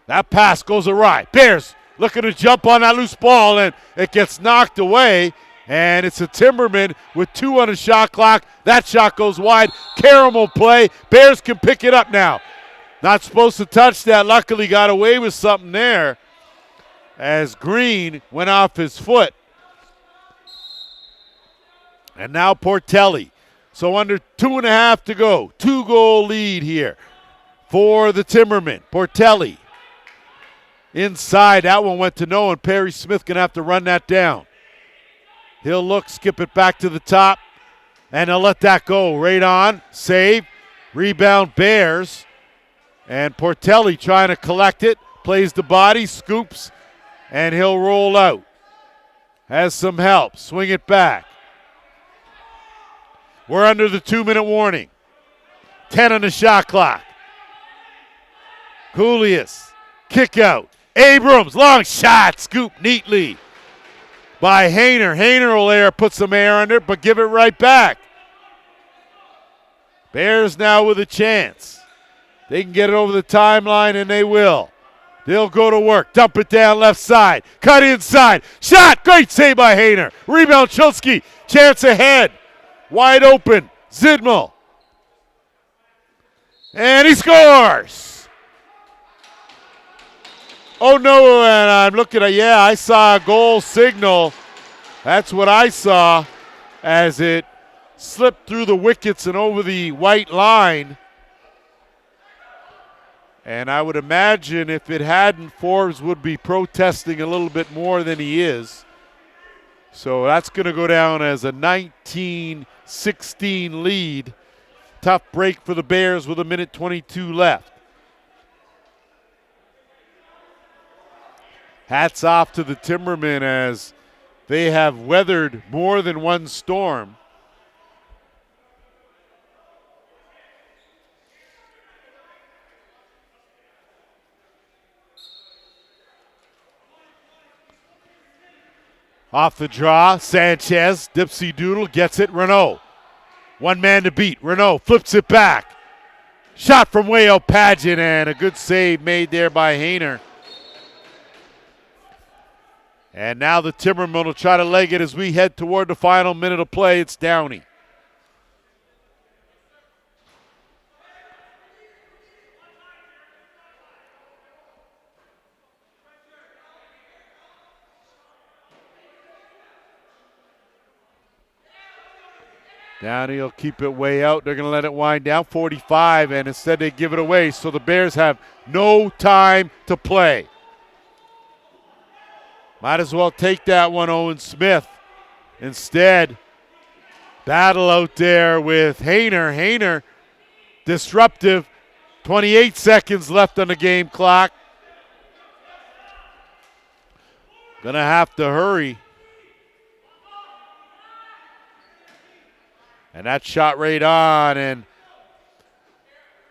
S1: That pass goes awry. Bears looking to jump on that loose ball, and it gets knocked away. And it's a Timberman with 2 on the shot clock. That shot goes wide. Caramel play. Bears can pick it up now. Not supposed to touch that. Luckily got away with something there as Green went off his foot. And now Portelli. So under 2.5 to go. 2-goal lead here for the Timbermen. Portelli inside. That one went to no, and Perry Smith going to have to run that down. He'll look, skip it back to the top, and he'll let that go. Right on. Save. Rebound Bears. And Portelli trying to collect it. Plays the body, scoops, and he'll roll out. Has some help. Swing it back. We're under the 2-minute warning. 10 on the shot clock. Julius, kick out. Abrams, long shot, scoop neatly by Hayner. Hayner will put some air under it, but give it right back. Bears now with a chance. They can get it over the timeline, and they will. They'll go to work. Dump it down left side. Cut inside. Shot. Great save by Hayner. Rebound, Chilsky. Chance ahead. Wide open. Zidmal. And he scores. Oh, no, and I'm looking at, I saw a goal signal. That's what I saw as it slipped through the wickets and over the white line. And I would imagine if it hadn't, Forbes would be protesting a little bit more than he is. So that's going to go down as a 19-16 lead. Tough break for the Bears with 1:22 left. Hats off to the Timbermen as they have weathered more than one storm. Off the draw, Sanchez, dipsy doodle, gets it, Renault. One man to beat, Renault flips it back. Shot from way out Pageant, and a good save made there by Hayner. And now the Timbermen will try to leg it as we head toward the final minute of play. It's Downey. Downey will keep it way out. They're going to let it wind down. 45, and instead they give it away. So the Bears have no time to play. Might as well take that one, Owen Smith. Instead, battle out there with Hayner. Hayner, disruptive. 28 seconds left on the game clock. Gonna have to hurry. And that shot right on, and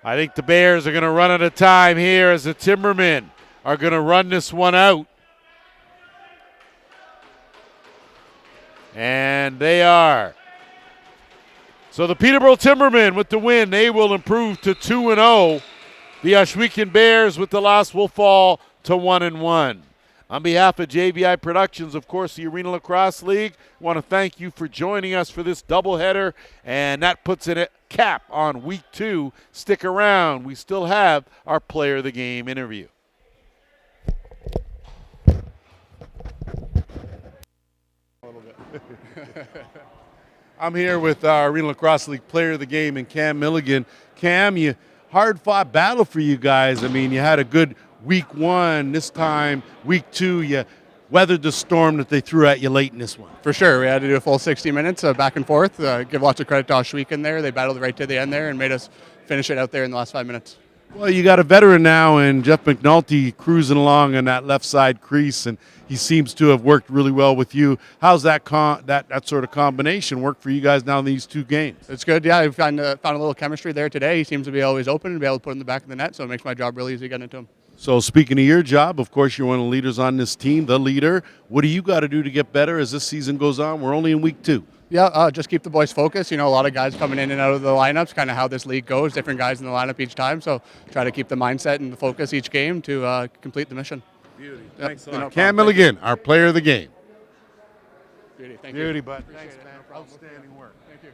S1: I think the Bears are going to run out of time here as the Timbermen are going to run this one out. And they are. So the Peterborough Timbermen with the win, they will improve to 2-0. The Ohsweken Bears with the loss will fall to 1-1. On behalf of JVI Productions, of course, the Arena Lacrosse League, I want to thank you for joining us for this doubleheader, and that puts a cap on Week 2. Stick around. We still have our Player of the Game interview. I'm here with our Arena Lacrosse League Player of the Game and Cam Milligan. Cam, hard-fought battle for you guys. I mean, you had a good Week 1, this time, Week 2, you weathered the storm that they threw at you late in this one.
S2: For sure. We had to do a full 60 minutes back and forth. Give lots of credit to Ohsweken there. They battled right to the end there and made us finish it out there in the last 5 minutes.
S1: Well, you got a veteran now, and Jeff McNulty cruising along in that left side crease, and he seems to have worked really well with you. How's that that sort of combination work for you guys now in these two games?
S2: It's good. Yeah, I found a little chemistry there today. He seems to be always open and be able to put in the back of the net, so it makes my job really easy getting into him.
S1: So speaking of your job, of course, you're one of the leaders on this team, the leader. What do you got to do to get better as this season goes on? We're only in Week 2.
S2: Yeah, just keep the boys focused. You know, a lot of guys coming in and out of the lineups, kind of how this league goes, different guys in the lineup each time. So try to keep the mindset and the focus each game to complete the mission.
S1: Beauty. Thanks a lot. Cam Milligan, our Player of the Game.
S2: Beauty, thank you.
S1: Beauty, bud. Thanks, man. Outstanding work.
S2: Thank you.